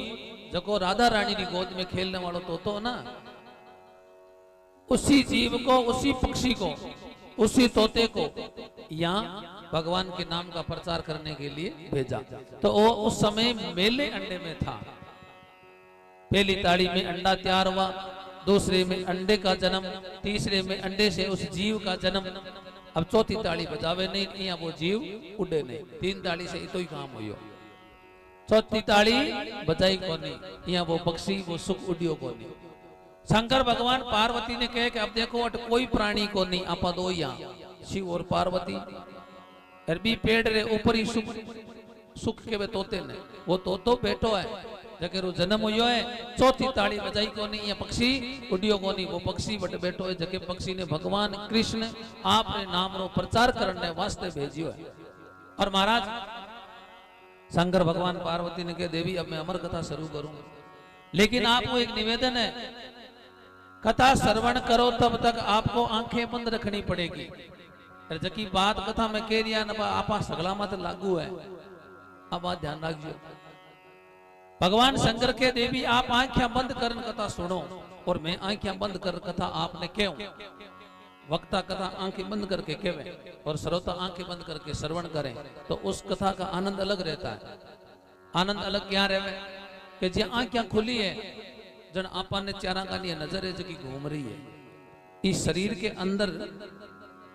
जको राधा रानी की गोद में खेलने वालों तो ना उसी जीव को उसी पक्षी को उसी तोते को यहाँ भगवान के नाम का प्रचार करने के लिए भेजा। तो वो उस समय मेले अंडे में था। पहली ताली में अंडा तैयार हुआ दूसरे में अंडे का जन्म तीसरे में अंडे से उस जीव का जन्म। अब चौथी ताली बजावे नहीं यहाँ वो जीव उड़े नहीं 3 ताली से इतो ही काम हुई। चौथी ताली बजाई को नहीं यहाँ वो पक्षी वो सुख उड़ियो को नहीं। शंकर भगवान पार्वती ने कहे कि अब देखो अट कोई प्राणी को नहीं आपा दो यहाँ शिव और पार्वती अरबी पेड़ रे ऊपर ही सुख सुख के वे तोते ने वो तोतो बैठो है जगह रो जन्म हुयो है। चौथी ताली बजाई को नहीं ये पक्षी उड़ियो को नहीं वो पक्षी बट बैठो है जगह पक्षी ने भगवान कृष्ण आपने नाम रो प्रचार करने वास्ते भेजियो है। और महाराज शंकर भगवान पार्वती ने कहा देवी अब मैं अमर कथा शुरू करूं लेकिन आपको एक निवेदन है कथा श्रवण करो तब तक आपको आंखें बंद रखनी पड़ेगी। जबकि बात कथा में कह दिया ना आपा सगला मत लागू है अब बात ध्यान रखियो। भगवान शंकर के देवी आप आंखें बंद कर कथा सुनो और मैं आंखें बंद कर कथा आपने क्यों वक्ता कथा आंखें बंद करके कहवे और श्रोता आंखें बंद करके श्रवण करें तो उस कथा का आनंद अलग रहता है। आनंद अलग क्या रहे कि जी आंखें खुली है जन आपा ने चारा का नजर है जो घूम रही है इस शरीर के अंदर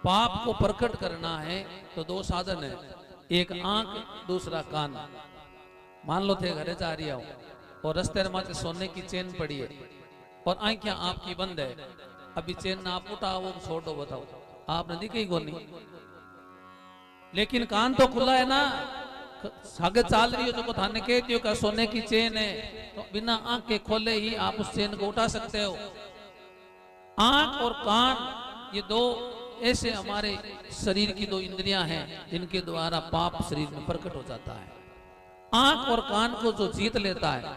पाप को प्रकट करना है तो 2 साधन है एक आंख दूसरा कान। मान लो थे घरे जा रही हो और रस्ते में सोने की चेन पड़ी है और आंखें आपकी बंद है अभी चेन ना आप उठाओ वो छोड़ दो बताओ आपने दिखी को नहीं लेकिन कान तो खुला है ना आगे चाल रही हो जो थाने कहती हो का सोने की चेन है तो बिना आंख के खोले ही आप उस चेन को उठा सकते हो। आंख और कान ये 2 ऐसे हमारे शरीर की 2 इंद्रियां हैं जिनके द्वारा पाप शरीर में प्रकट हो जाता है। आंख और कान को जो जीत लेता है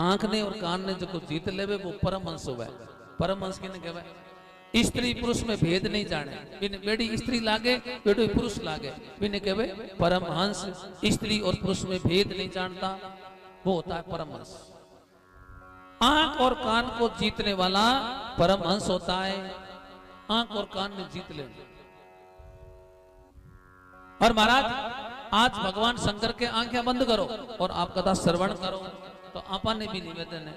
आंख ने और कान ने जो जीत लेवे वो परमहंस हुआ है। परमहंस किने कहवे स्त्री पुरुष में भेद नहीं जाने बिन बेड़ी स्त्री लागे बेड़ो पुरुष लागे बिने कहवे परमहंस स्त्री और पुरुष में भेद नहीं जानता वो होता है परमहंस। आंख और कान को जीतने वाला परमहंस होता है। आंख और कान ने जीत ले। और महाराज आज भगवान शंकर के आंखें बंद करो और आप कथा श्रवण करो तो आपा ने भी निवेदन है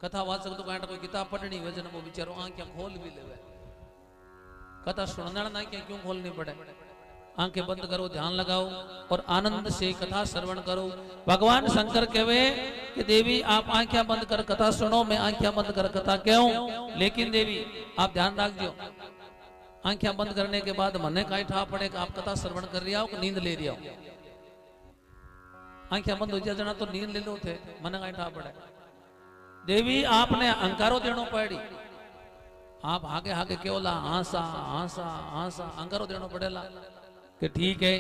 कथा वाचक तो कहता कोई किताब पढ़नी हो जन वो बेचारो आंखें खोल भी लेवे कथा सुनना ना क्यों खोलनी पड़े आंखें बंद करो ध्यान लगाओ और आनंद से कथा श्रवण करो। भगवान शंकर कहवे कि देवी आप आंखें बंद कर कथा सुनो, मैं आंखें बंद कर कथा कहूं, लेकिन देवी आप ध्यान रखियो आंखें बंद करने के बाद मने काई ठा पड़े कि आप कथा श्रवण कर रही हो नींद ले रही हो। आंखें बंद हो जाए तो नींद ले लो थे मने काई ठा पड़े। देवी आपने अंकारो देनो पड़ी, आप आगे आगे केवला हासा हासा हासा अंकारो देनो पड़ेला कि ठीक है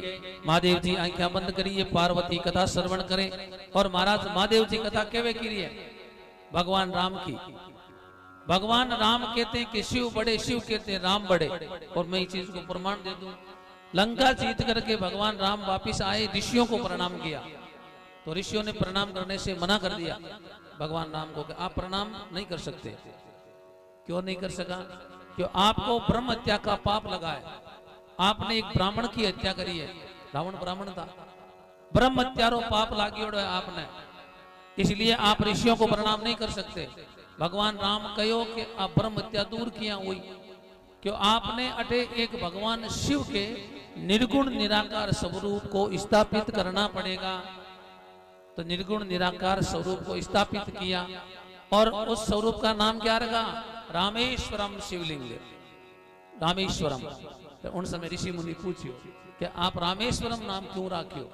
महादेव जी आंखें बंद करिए, पार्वती कथा श्रवण करें। और महाराज महादेव जी कथा केवे की है भगवान राम की। भगवान राम कहते हैं कि शिव बड़े, शिव कहते हैं राम बड़े। और मैं इस चीज को प्रमाण दे दूं, लंका जीत करके भगवान राम वापिस आए, ऋषियों को प्रणाम किया तो ऋषियों ने प्रणाम करने से मना कर दिया भगवान राम को कि आप प्रणाम नहीं कर सकते। क्यों नहीं कर सका? क्यों आपको ब्रह्म हत्या का पाप लगा है, आपने एक ब्राह्मण की हत्या करी है, रावण ब्राह्मण था, ब्रह्म हत्यारो पाप लागियोड़ है आपने, इसलिए आप ऋषियों को प्रणाम नहीं कर सकते। भगवान राम कहो कि आप ब्रह्म हत्या दूर किया हुई क्यों आपने अटे एक भगवान शिव के निर्गुण निराकार स्वरूप को स्थापित करना पड़ेगा। तो निर्गुण निराकार स्वरूप को स्थापित किया और उस स्वरूप का नाम क्या रखा? रामेश्वरम शिवलिंग, रामेश्वरम। तो उन समय ऋषि मुनि पूछियो कि आप रामेश्वरम नाम क्यों राखियो?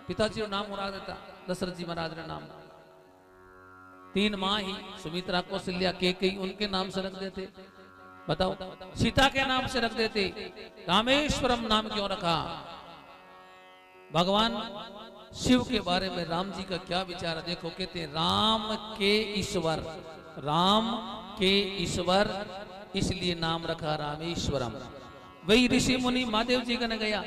पिताजी का नाम उड़ा देता दशरथ जी महाराज ने नाम, 3 माँ ही सुमित्रा कौशल्या कैकेयी उनके नाम से रख देते। बताओ सीता के नाम से रख देते, रामेश्वरम नाम क्यों रखा? भगवान शिव के बारे में राम जी का क्या विचार है देखो, कहते हैं राम के ईश्वर, राम के ईश्वर इसलिए नाम रखा रामेश्वरम। वही ऋषि मुनि महादेव जी का ने गया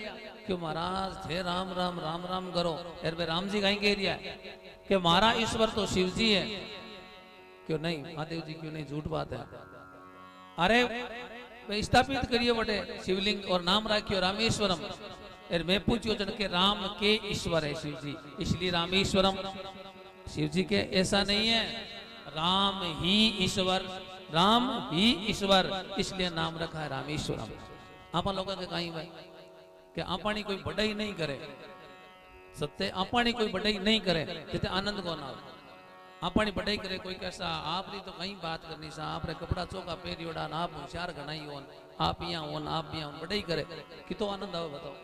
क्यों महाराज थे राम राम राम राम करो, यार मैं राम जी का ही कह दिया कि हमारा ईश्वर तो शिव जी है। क्यों नहीं महादेव जी, क्यों नहीं, झूठ बात है। अरे स्थापित करिए बटे शिवलिंग और नाम रखियो रामेश्वरम। यार मैं पूछियो जन के राम के ईश्वर है शिव जी, इसलिए रामेश्वरम। शिव जी के ऐसा नहीं है, राम ही ईश्वर, राम ही ईश्वर, इसलिए नाम रखा है रामेश्वरम। आप लोगों के कहीं भाई कि आपनी कोई बढ़ाई नहीं करे, सत्य आपनी कोई बढ़ाई नहीं करे जिते आनंद को ना आपनी बढ़ाई करे कोई कैसा आपरी तो कहीं बात करनी सा आपरे कपड़ा चौका पहरियोड़ा ना आप होशियार घनाई हो, आप यहाँ हो आप यहाँ बढ़ाई करे कि तो आनंद आवे बताओ।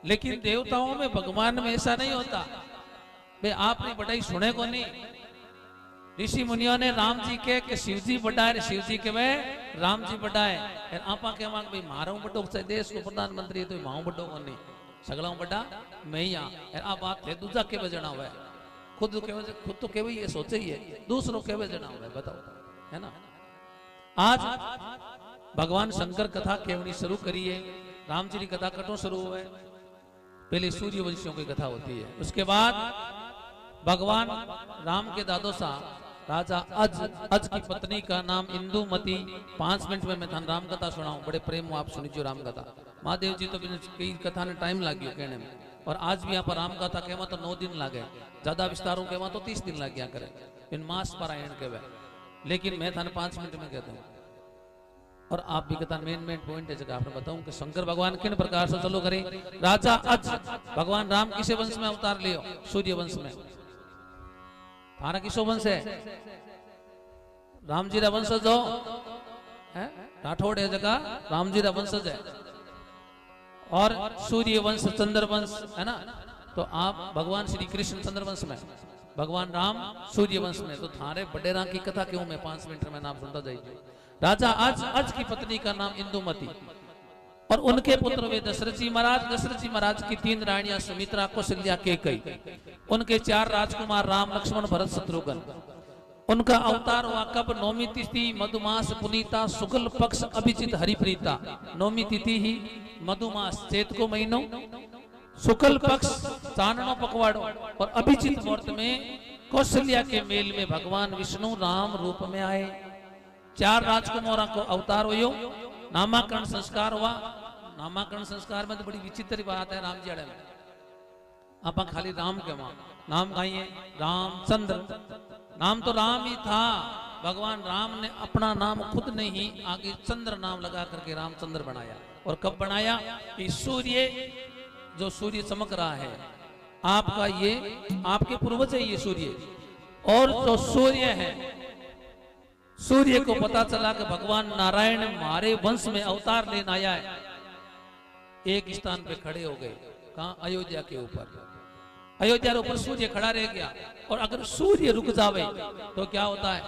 लेकिन देवताओं में भगवान में ऐसा नहीं होता, भाई आपने बढ़ाई सुने को नहीं। ऋषि मुनियों ने राम जी के कि शिव जी बढ़ाए, शिव जी के वे राम जी बढ़ाए। आपा के भाई मारो बड़ो देश को प्रधानमंत्री तो माऊ बड़ो को नहीं, सगला बड़ा मैं ही आ बात है। दूसरा के जना हुआ है, खुद तो केवल ये सोचे ही है, दूसरों के जना हुआ है, बताओ है ना। आज भगवान शंकर कथा केवनी शुरू करी है, राम जी की कथा कटो शुरू हुआ है। पहले सूर्यवंशियों की कथा होती है, उसके बाद भगवान राम के दादो सा राजा अज की पत्नी का नाम इंदुमती। 5 मिनट में मैं थान राम कथा सुनाऊं, बड़े प्रेम हो आप सुनियो राम कथा। महादेव जी तो कई कथा ने टाइम लागियो कहने में, और आज भी यहाँ पर राम कथा कहवा तो 9 दिन लागे, ज्यादा विस्तारों कहवा तो 30 दिन लग गया करे, इन मास पारायण कहवा। लेकिन मैं थाने 5 मिनट में कहता हूँ और आप भी कथा मेन पॉइंट है जगह आपने बताऊं कि शंकर भगवान किन प्रकार से चलो करें। राजा अज भगवान राम किसे वंश में अवतार लियो? सूर्य वंश में। थारा किसो वंश है? राम जी रा वंशज हो, राठौड़ है जगह राम जी रा वंशज है, और सूर्य वंश चंद्र वंश है ना। तो आप भगवान श्री कृष्ण चंद्र वंश में, भगवान राम सूर्य वंश में। तो थारे बडेरा की कथा क्यों मैं 5 मिनट में नाम सुनता जाइए। राजा अज की पत्नी का नाम इंदुमती, और उनके पुत्र वे दशरथ जी महाराज। दशरथ जी महाराज की 3 रानियां सुमित्रा कौशल्या कैकेयी, उनके 4 राजकुमार राम लक्ष्मण भरत शत्रुघ्न। उनका अवतार हुआ कब? 9वीं तिथि मधुमास पुनीता शुक्ल पक्ष अभिजित हरिप्रीता। 9वीं तिथि ही मधुमास चैत को महीनों, शुक्ल पक्ष चांदनो पकवाड़ो, और अभिजित मुहूर्त में कौशल्या के मेल में भगवान विष्णु राम रूप में आए। 4 राजकुमारों को अवतार हुयो, नामाकरण संस्कार हुआ। नामाकरण संस्कार में तो बड़ी विचित्र बात है राम जी में, आप खाली राम कहवा, नाम गाइए रामचंद्र। नाम तो राम ही था, भगवान राम ने अपना नाम खुद ने ही आगे चंद्र नाम लगा करके रामचंद्र बनाया। और कब बनाया कि सूर्य, जो सूर्य चमक रहा है आपका, ये आपके पूर्वज है ये सूर्य। और जो सूर्य है, सूर्य को पता चला कि भगवान नारायण हमारे वंश में अवतार लेने आया है। एक स्थान पे खड़े हो गए, कहां? अयोध्या के ऊपर। अयोध्या के ऊपर सूर्य खड़ा रह गया। और अगर सूर्य रुक जावे तो क्या होता है?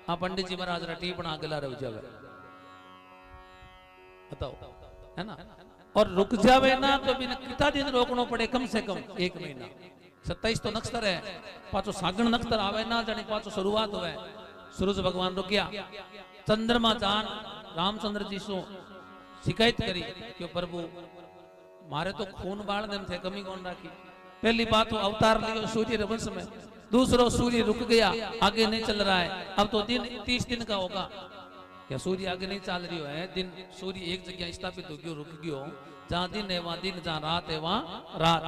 हाँ पंडित जी महाराज रटी बना के ला रहे जावे, बताओ, है ना। और रुक जावे ना तो बिना कितना दिन रोकना पड़े? कम से कम 1 महीना। 27 तो नक्षत्र है, पाचो सागण नक्षत्र आवे ना जाने पाचो शुरुआत हुए। सूरज भगवान रुक गया। चंद्रमा जान रामचंद्र जी से शिकायत करी कि प्रभु मारे तो खून बाढ़ देने थे, कमी कौन राखी। पहली बात वो अवतार लियो सूर्य वंश में, दूसरो सूर्य रुक गया, आगे नहीं चल रहा है। अब तो दिन 30 दिन का होगा, क्या सूर्य आगे नहीं चल रही है? दिन सूर्य एक जगह स्थापित हो गयो, रुक गयो। जहां दिन है वहां दिन, जहां रात है वहां रात।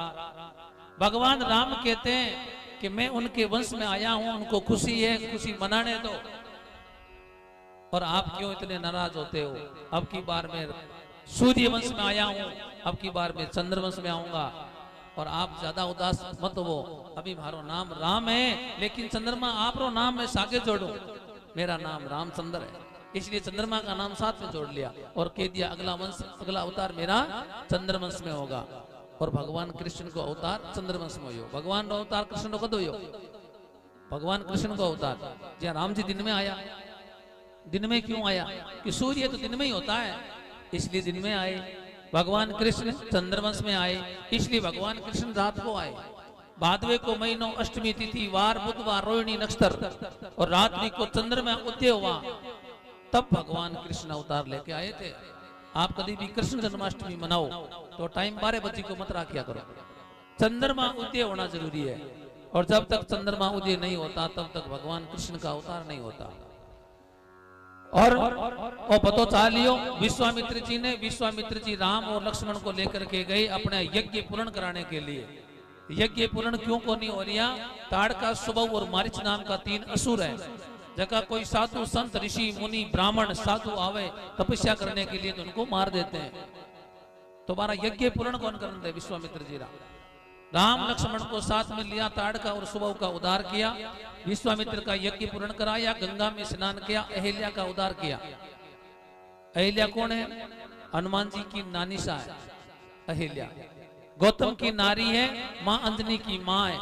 भगवान राम कहते हैं कि मैं उनके वंश में आया हूं, उनको खुशी है, खुशी मनाने दो। और आप क्यों इतने नाराज होते हो? अब की बार मैं सूर्य वंश में आया हूं, अब की बार मैं चंद्र वंश में आऊंगा। और आप ज्यादा उदास मत हो, अभी मारो नाम राम है, लेकिन चंद्रमा आप रो नाम में सागे जोड़ो, मेरा नाम रामचंद्र है। इसलिए चंद्रमा का नाम साथ में जोड़ लिया और कह दिया अगला वंश, अगला अवतार मेरा चंद्रवंश में होगा। और भगवान कृष्ण को अवतार चंद्रवंश में हो। भगवान रो अवतार कृष्ण को कदो हो? भगवान कृष्ण को अवतार जहाँ राम जी दिन में आया। दिन में क्यों आया? कि सूर्य तो दिन में ही होता है, इसलिए दिन में आए। भगवान कृष्ण चंद्रवंश में आए, इसलिए भगवान कृष्ण रात को आए। भादवे को महीनों, अष्टमी तिथि, वार बुधवार, रोहिणी नक्षत्र और रात्रि को चंद्रमा उदय हुआ, तब भगवान कृष्ण अवतार लेके आए थे। आप कभी भी कृष्ण जन्माष्टमी मनाओ तो टाइम 12 बजे को मत रखा करो, चंद्रमा उदय होना जरूरी है। और जब तक चंद्रमा उदय नहीं होता तब तक भगवान कृष्ण का अवतार नहीं होता। और पतो चाह लियो, विश्वामित्र जी राम और लक्ष्मण को लेकर के गए अपने यज्ञ पूर्ण कराने के लिए। यज्ञ पूर्ण क्यों को नहीं हो रहा? ताड़का, सुबह और मारिच नाम का 3 असुर है। जगह कोई साधु संत ऋषि मुनि ब्राह्मण साधु आवे तपस्या करने के लिए तो उनको मार देते हैं। तुम्हारा यज्ञ पूर्ण कौन करते हैं? विश्वामित्र जी राम लक्ष्मण को साथ में लिया, ताड़का और सुबह का उद्धार किया। विश्वामित्र का यज्ञ पूर्ण कराया, गंगा में स्नान किया, अहिल्या का उद्धार किया। अहिल्या कौन है? हनुमान जी की नानी सा है अहिल्या। गौतम की नारी है, मां अंजनी की मां है।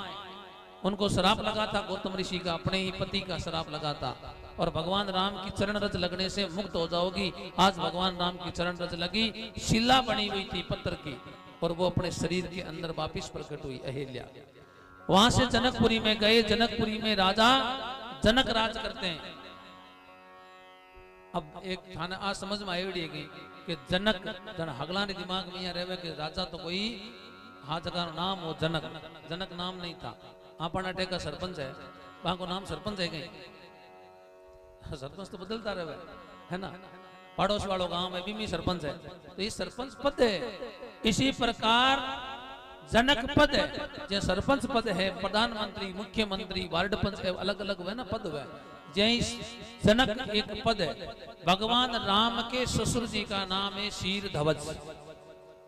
उनको श्राप लगा था गौतम ऋषि का, अपने ही पति का श्राप लगा था। और भगवान राम की चरण रज लगने से मुक्त हो जाओगी। आज भगवान राम की चरण रज लगी, शिला बनी हुई थी पत्थर की, और वो अपने शरीर के अंदर वापिस प्रकट हुई अहिल्या। वहां से जनकपुरी में गए। जनकपुरी में राजा जनक राज करते हैं। अब एक थाना आज समझ में आई कि जनक जन हगला ने दिमाग में यहाँ रहे कि राजा तो कोई हाँ जगह नाम हो जनक। जनक नाम नहीं था। आपन अटे का सरपंच है, वहां को नाम सरपंच है कहीं। सरपंच तो बदलता रहे है ना। पड़ोस वालों गांव में भी सरपंच है, तो ये सरपंच पद है। इसी प्रकार जनक पद है, जो सरपंच पद है, प्रधानमंत्री, मुख्यमंत्री, वार्ड पंच अलग अलग है ना पद है। जय जनक एक पद है। भगवान राम के ससुर जी का नाम है शीर ध्वज।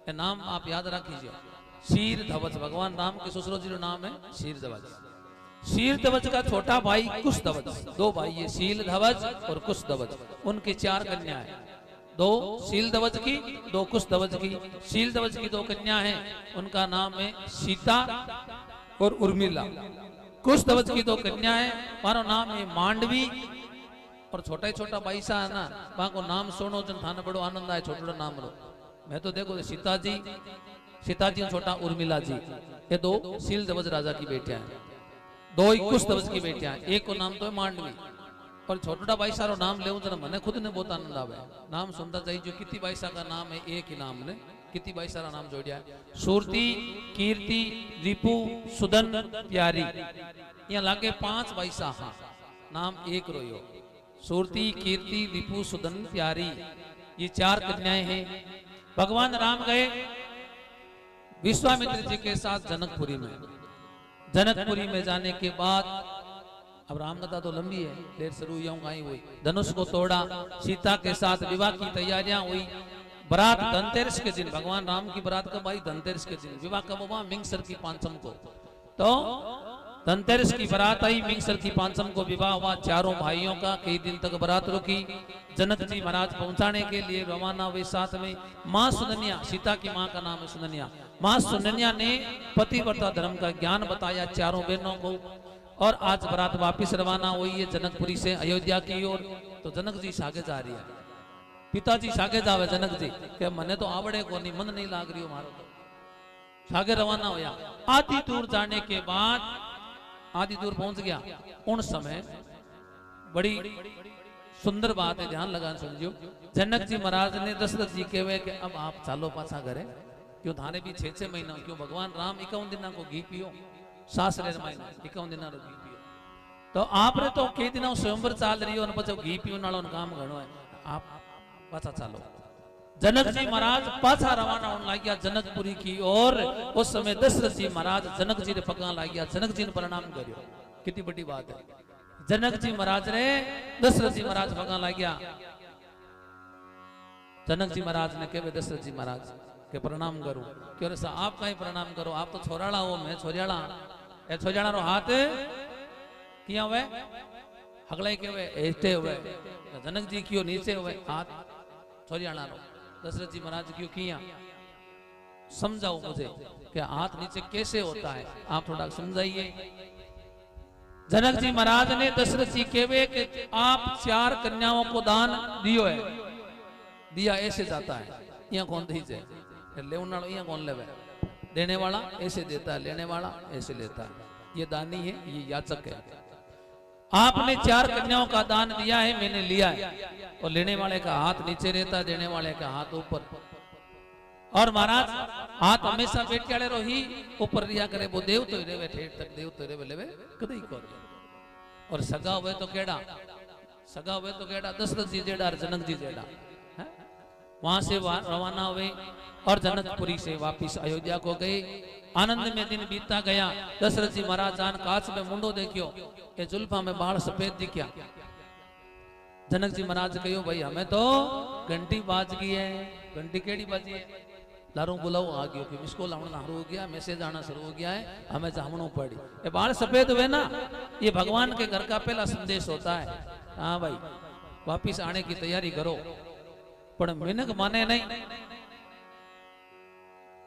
ये नाम आप याद रखिए, शीर ध्वज। भगवान राम के ससुर जी का नाम है शीर ध्वज। शीर ध्वज का छोटा भाई कुश ध्वज। 2 भाई है, शील ध्वज और कुश ध्वज। उनकी 4 कन्या है, 2 शील ध्वज की, 2 कुश ध्वज की। शील ध्वज की 2 कन्या हैं, उनका नाम है सीता और उर्मिला। कुश ध्वज की 2 कन्या है, हमारा नाम है मांडवी। और छोटा ही छोटा भाई सा है ना, वहां को नाम सुनो जन थाने बड़ो आनंद आए, छोटा नाम लो। मैं तो देखो सीता जी छोटा उर्मिला जी, ये 2 शील ध्वज राजा की बेटियां हैं, 2 ही कुश ध्वज की बेटियां। एक को नाम तो है मांडवी। और छोटा भाई सारो नाम ले जरा मने खुद ने बहुत आनंद आवे। नाम सुनता चाहिए। जो किति भाई सा का नाम है एक ही नाम ने किति भाई सारा नाम जोड़िया है। सुरती, कीर्ति, रिपु, सुदन, प्यारी। यहाँ लागे 5 भाई सा, हाँ नाम एक रोयो। सुरती, कीर्ति, रिपु, सुदन, प्यारी, ये 4 कन्याएं हैं। भगवान राम गए विश्वामित्र जी के साथ जनकपुरी में। जनकपुरी में जाने के बाद अब रामकथा तो लंबी है, देर शुरू हुई। धनुष को तोड़ा, सीता के साथ विवाह की तैयारियां हुई। बारात धनतेरस के दिन, भगवान राम की बारात कब आई? धनतेरस के दिन। विवाह कब हुआ? मिंगसर की पांचम को। तो धनतेरस की बारात आई, मिंगसर की पांचम को विवाह हुआ चारों भाइयों का। कई दिन तक बारात रुकी। जनक जी महाराज पहुंचाने के लिए रवाना हुए। साथ में माँ सुननिया, सीता की माँ का नाम है सुननिया, माँ सुननिया ने पतिव्रता धर्म का ज्ञान बताया चारों बहनों को। और आज बारात वापिस रवाना हुई है जनकपुरी से अयोध्या की ओर। तो जनक जी सागे जा रही है, पिताजी सागे जावे जनक जी के मने तो आवड़े को नहीं, मन नहीं लाग रही हो मारो। तो सागे रवाना होया। आधी दूर जाने के बाद, आधी दूर पहुंच गया। उन समय बड़ी सुंदर बात है, ध्यान लगा समझो। जनक जी महाराज ने दशरथ जी के वे कि अब आप चालो पाछा करे, क्यों थाने भी 6-6 महीना, क्यों भगवान राम 51 दिन को घी पियो, सासरे महीना 51 दिन घी पियो। तो आपने तो कई दिन स्वयंवर चाल रही हो, पछो घी पियो नालो काम घणो है, आप पाछा चालो। जनक जी महाराज पाछा रवाना होने लग गया जनकपुरी की ओर। उस समय दशरथ जी महाराज जनक जी ने पगा लग गया, जनक जी ने प्रणाम करियो। कितनी बड़ी बात है। जनक जी महाराज ने दशरथ जी महाराज पगा लग गया। जनक जी महाराज ने कहे दशरथ जी महाराज के प्रणाम करूं। क्यों सा आप कहीं प्रणाम करो, आप तो छोराड़ा हो, मैं छोरियाड़ा। ए छोरियाड़ा रो हाथ किया हुए हगले के हुए ऐसे हुए, जनक जी क्यों नीचे हुए हाथ छोरियाड़ा रो। दशरथ जी महाराज क्यों किया, समझाओ मुझे कि हाथ नीचे कैसे होता है, आप थोड़ा समझाइए। जनक जी महाराज ने दशरथ जी कहवे कि आप 4 कन्याओं को दान दियो है, दिया ऐसे जाता है, यहाँ कौन दीजिए, ले यहाँ कौन लेवे, देने वाला ऐसे देता है, लेने वाला ऐसे लेता है। ये दानी है, ये याचक है। आपने 4 कन्याओं का दान दिया है, मैंने लिया है। और लेने वाले का हाथ नीचे रहता है, देने वाले का हाथ ऊपर। और महाराज हाथ हमेशा बैठ रो ही ऊपर रिया करे, वो देव तो रेवे ठेठ तक देव तो रेवे लेवे कदई को। और सगा हुए तो केड़ा, सगा हुए तो केड़ा दशरथ जी जेड़ा और जनक जी जेड़ा। वहां से रवाना हुए और जनकपुरी से वापिस अयोध्या को गए। आनंद में दिन बीतता गया। दशरथ जी महाराज जान कांच में मुंडो देखियो के जुल्फा में बाल सफेद दिखया। जनक जी महाराज कहो भाई हमें तो घंटी बाज गई है। घंटी केड़ी बाजी है? लारू बुलाओ आ गयो कि मिसको लावना शुरू हो गया, मैसेज आना शुरू हो गया है, हमें जामनो पड़ी। ये बाल सफेद हुए ना, ये भगवान के घर का पहला संदेश होता है। हाँ भाई वापिस आने की तैयारी करो। पर मिनक माने नहीं।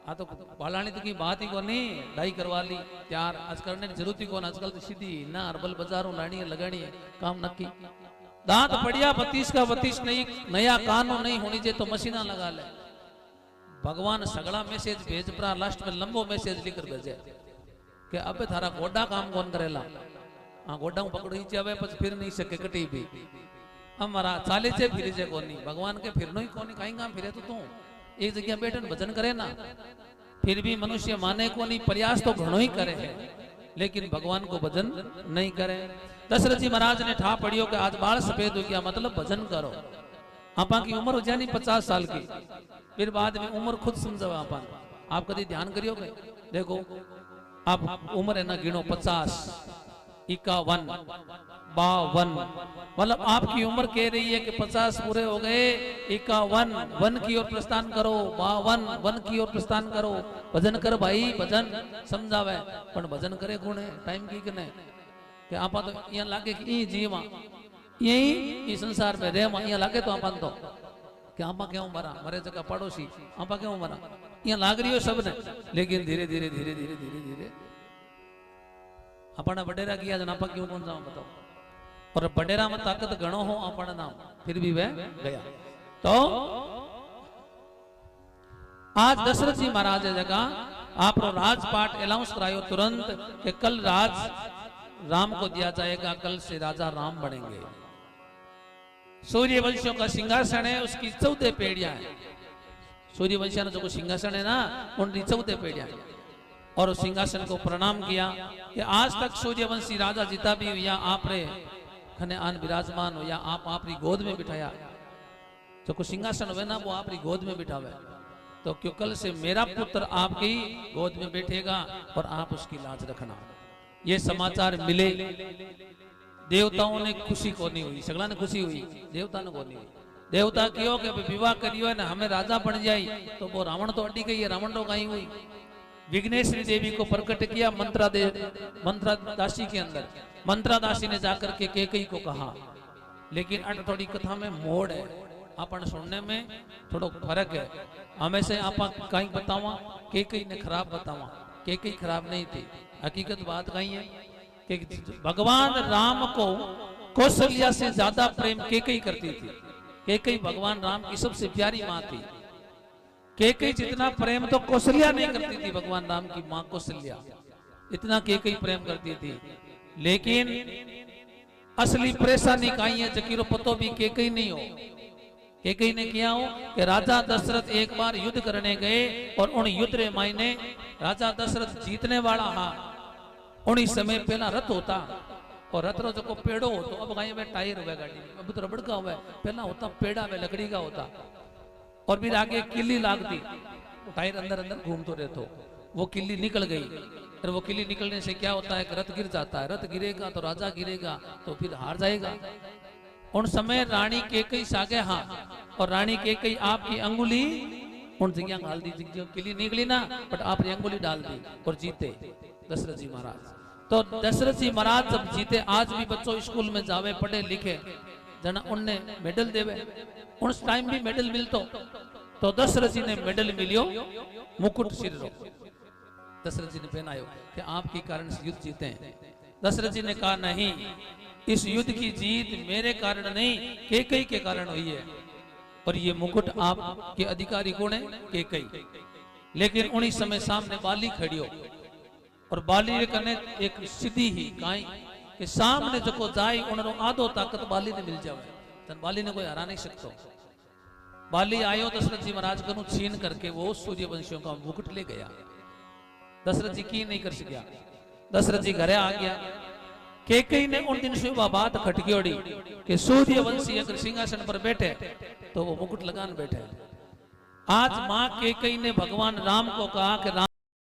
आ तो बालानी तो की बात ही को नहीं, डाई करवा ली त्यार आज करने की जरूरत ही कौन। आजकल तो सीधी ना अरबल बाजारों लानी है, लगानी है, काम नक्की। दांत बढ़िया 32 का 32 नहीं, नया कानून नहीं होनी चाहिए तो मशीना लगा ले। भगवान सगड़ा मैसेज भेज परा, लास्ट में लंबो मैसेज लिख कर भेजे कि अबे थारा गोडा काम कौन करेला। हाँ गोडा पकड़ो ही जावे पछ फिर नहीं सके कटी भी। हमारा चाले से फिर जे कोनी, भगवान के फिरनो ही कोनी, कहीं काम फिरे तो तू एक जगह बैठे भजन करे ना। फिर भी मनुष्य माने को नहीं, प्रयास तो घणो ही करे है, लेकिन भगवान को भजन नहीं करे। दशरथ जी महाराज ने ठा पड़ियो कि आज बाल सफेद हो गया, मतलब भजन करो। आपा की उम्र हो जानी 50 साल की, फिर बाद में उम्र खुद समझो। आप कभी ध्यान करियो गए, देखो आप उम्र है ना गिनो 50, 51, 52, मतलब आपकी उम्र कह रही है कि 50 पूरे हो गए। 51 वन की ओर प्रस्थान करो, 52 वन की ओर प्रस्थान करो। भजन कर भाई, भजन समझावे पर भजन करे कौन है? टाइम की कने कि आप तो यहाँ लागे कि ई जीवा यही इस संसार में रहे, यहाँ लागे तो आप तो कि आप क्यों मरा, मरे जगह पड़ोसी आप क्यों मरा, यहाँ लाग रही हो सबने। लेकिन धीरे धीरे धीरे धीरे धीरे धीरे अपना बडेरा किया जन आप क्यों कौन जाओ बताओ। और बडेरा में ताकत गणो हो अपना नाम, फिर भी वह गया। तो आज दशरथ जी महाराज जगह आप राजपाट अनाउंस करायो तुरंत कि कल राज राम को दिया जाएगा, कल से राजा राम बनेंगे। सूर्यवंशियों का सिंहासन है, उसकी 14 पेड़ियां हैं। सूर्यवंशियों जो सिंहासन है ना, उनकी 14 पेड़ियां हैं। और उस सिंहासन को प्रणाम किया कि आज तक सूर्यवंशी राजा जीता भी हुआ आप रे खने आन विराजमान हो, या आप अपनी गोद में बिठाया। जो कुछ सिंहासन हुए ना वो आपकी गोद में बिठावे, तो क्यों कल से मेरा पुत्र आपकी गोद में बैठेगा और आप उसकी लाज रखना। ये समाचार मिले, देवताओं ने खुशी को नहीं हुई, सगला ने खुशी हुई, देवता ने को नहीं हुई। देवता क्यों कि विवाह करियो है ना, हमें राजा बन जाए, तो वो रावण तो अड्डी गई है, रावण तो कहीं हुई। विघ्नेश्वरी देवी को प्रकट किया मंत्रादासी के अंदर। मंत्रादासी ने जाकर के कैकेयी को कहा, लेकिन अट थोड़ी कथा में मोड़ है, अपन सुनने में थोड़ा फर्क है। हमें से आप कहीं बतावा, कैकेयी ने खराब बतावा, कैकेयी खराब नहीं थी। हकीकत बात कहीं है कि भगवान राम को कौशल्या से ज्यादा प्रेम कैकेयी करती थी। कैकेयी भगवान राम की सबसे प्यारी माँ थी। कैकेयी जितना प्रेम तो कौशल्या नहीं करती थी, भगवान राम की माँ कौशल्या इतना कैकेयी प्रेम करती थी। लेकिन असली परेशानी कहीं है, जकीरो पतो भी कैकेयी नहीं हो। कैकेयी ने किया हो कि राजा दशरथ एक बार युद्ध करने गए और उन युद्ध रे मायने राजा दशरथ जीतने वाला हा। उन्हीं समय पहला रथ होता और रथ रो जो पेड़ो हो, तो अब गाय में टायर हुआ गाड़ी में, अब तो रबड़ का हुआ है, पहला होता पेड़ा में लकड़ी का होता, और फिर आगे किल्ली लागती, टायर अंदर अंदर घूमते रहते, वो किल्ली निकल गई। और वो किल्ली निकलने से क्या होता है कि रथ गिर जाता है, रथ गिरेगा तो राजा गिरेगा, तो फिर हार जाएगा। उन समय रानी कैकेयी सागे हाँ, और रानी कैकेयी आपकी अंगुली उन जगह डाल दी, किल्ली निकली ना, बट आपने अंगुली डाल दी और जीते दशरथ जी महाराज। तो दशरथ जी महाराज जब जीते, आज भी बच्चों स्कूल में जावे पढ़े लिखे जना उनने मेडल देवे, उस टाइम भी मेडल मिलतो। तो दशरथ जी ने मेडल मिलियो मुकुट सिर रो, दशरथ जी ने पहनायो कि आपके कारण से युद्ध जीते हैं। दशरथ जी ने कहा नहीं, इस युद्ध की जीत मेरे कारण नहीं, कैकेयी के कारण हुई है, और ये मुकुट आपके अधिकारी कौन है? कैकेयी। लेकिन उन्हीं समय सामने बाली खड़ी हो, और बाली ने कने एक सिद्धि ही काई कि सामने जो जाए उन्होंने आधो ताकत बाली ने मिल जाए, तन बाली ने कोई हरा नहीं सकता। बाली आयो दशरथ जी महाराज को छीन करके वो सूर्यवंशियों का मुकुट ले गया। दशरथ जी की नहीं कर सकिया, दशरथ जी घरे आ गया। कैकेयी ने उन दिन सुबह बात खटकियोड़ी कि सूर्यवंशी अगर सिंहासन पर बैठे तो वो मुकुट लगान बैठे। आज मां कैकेयी ने भगवान राम को कहा कि राम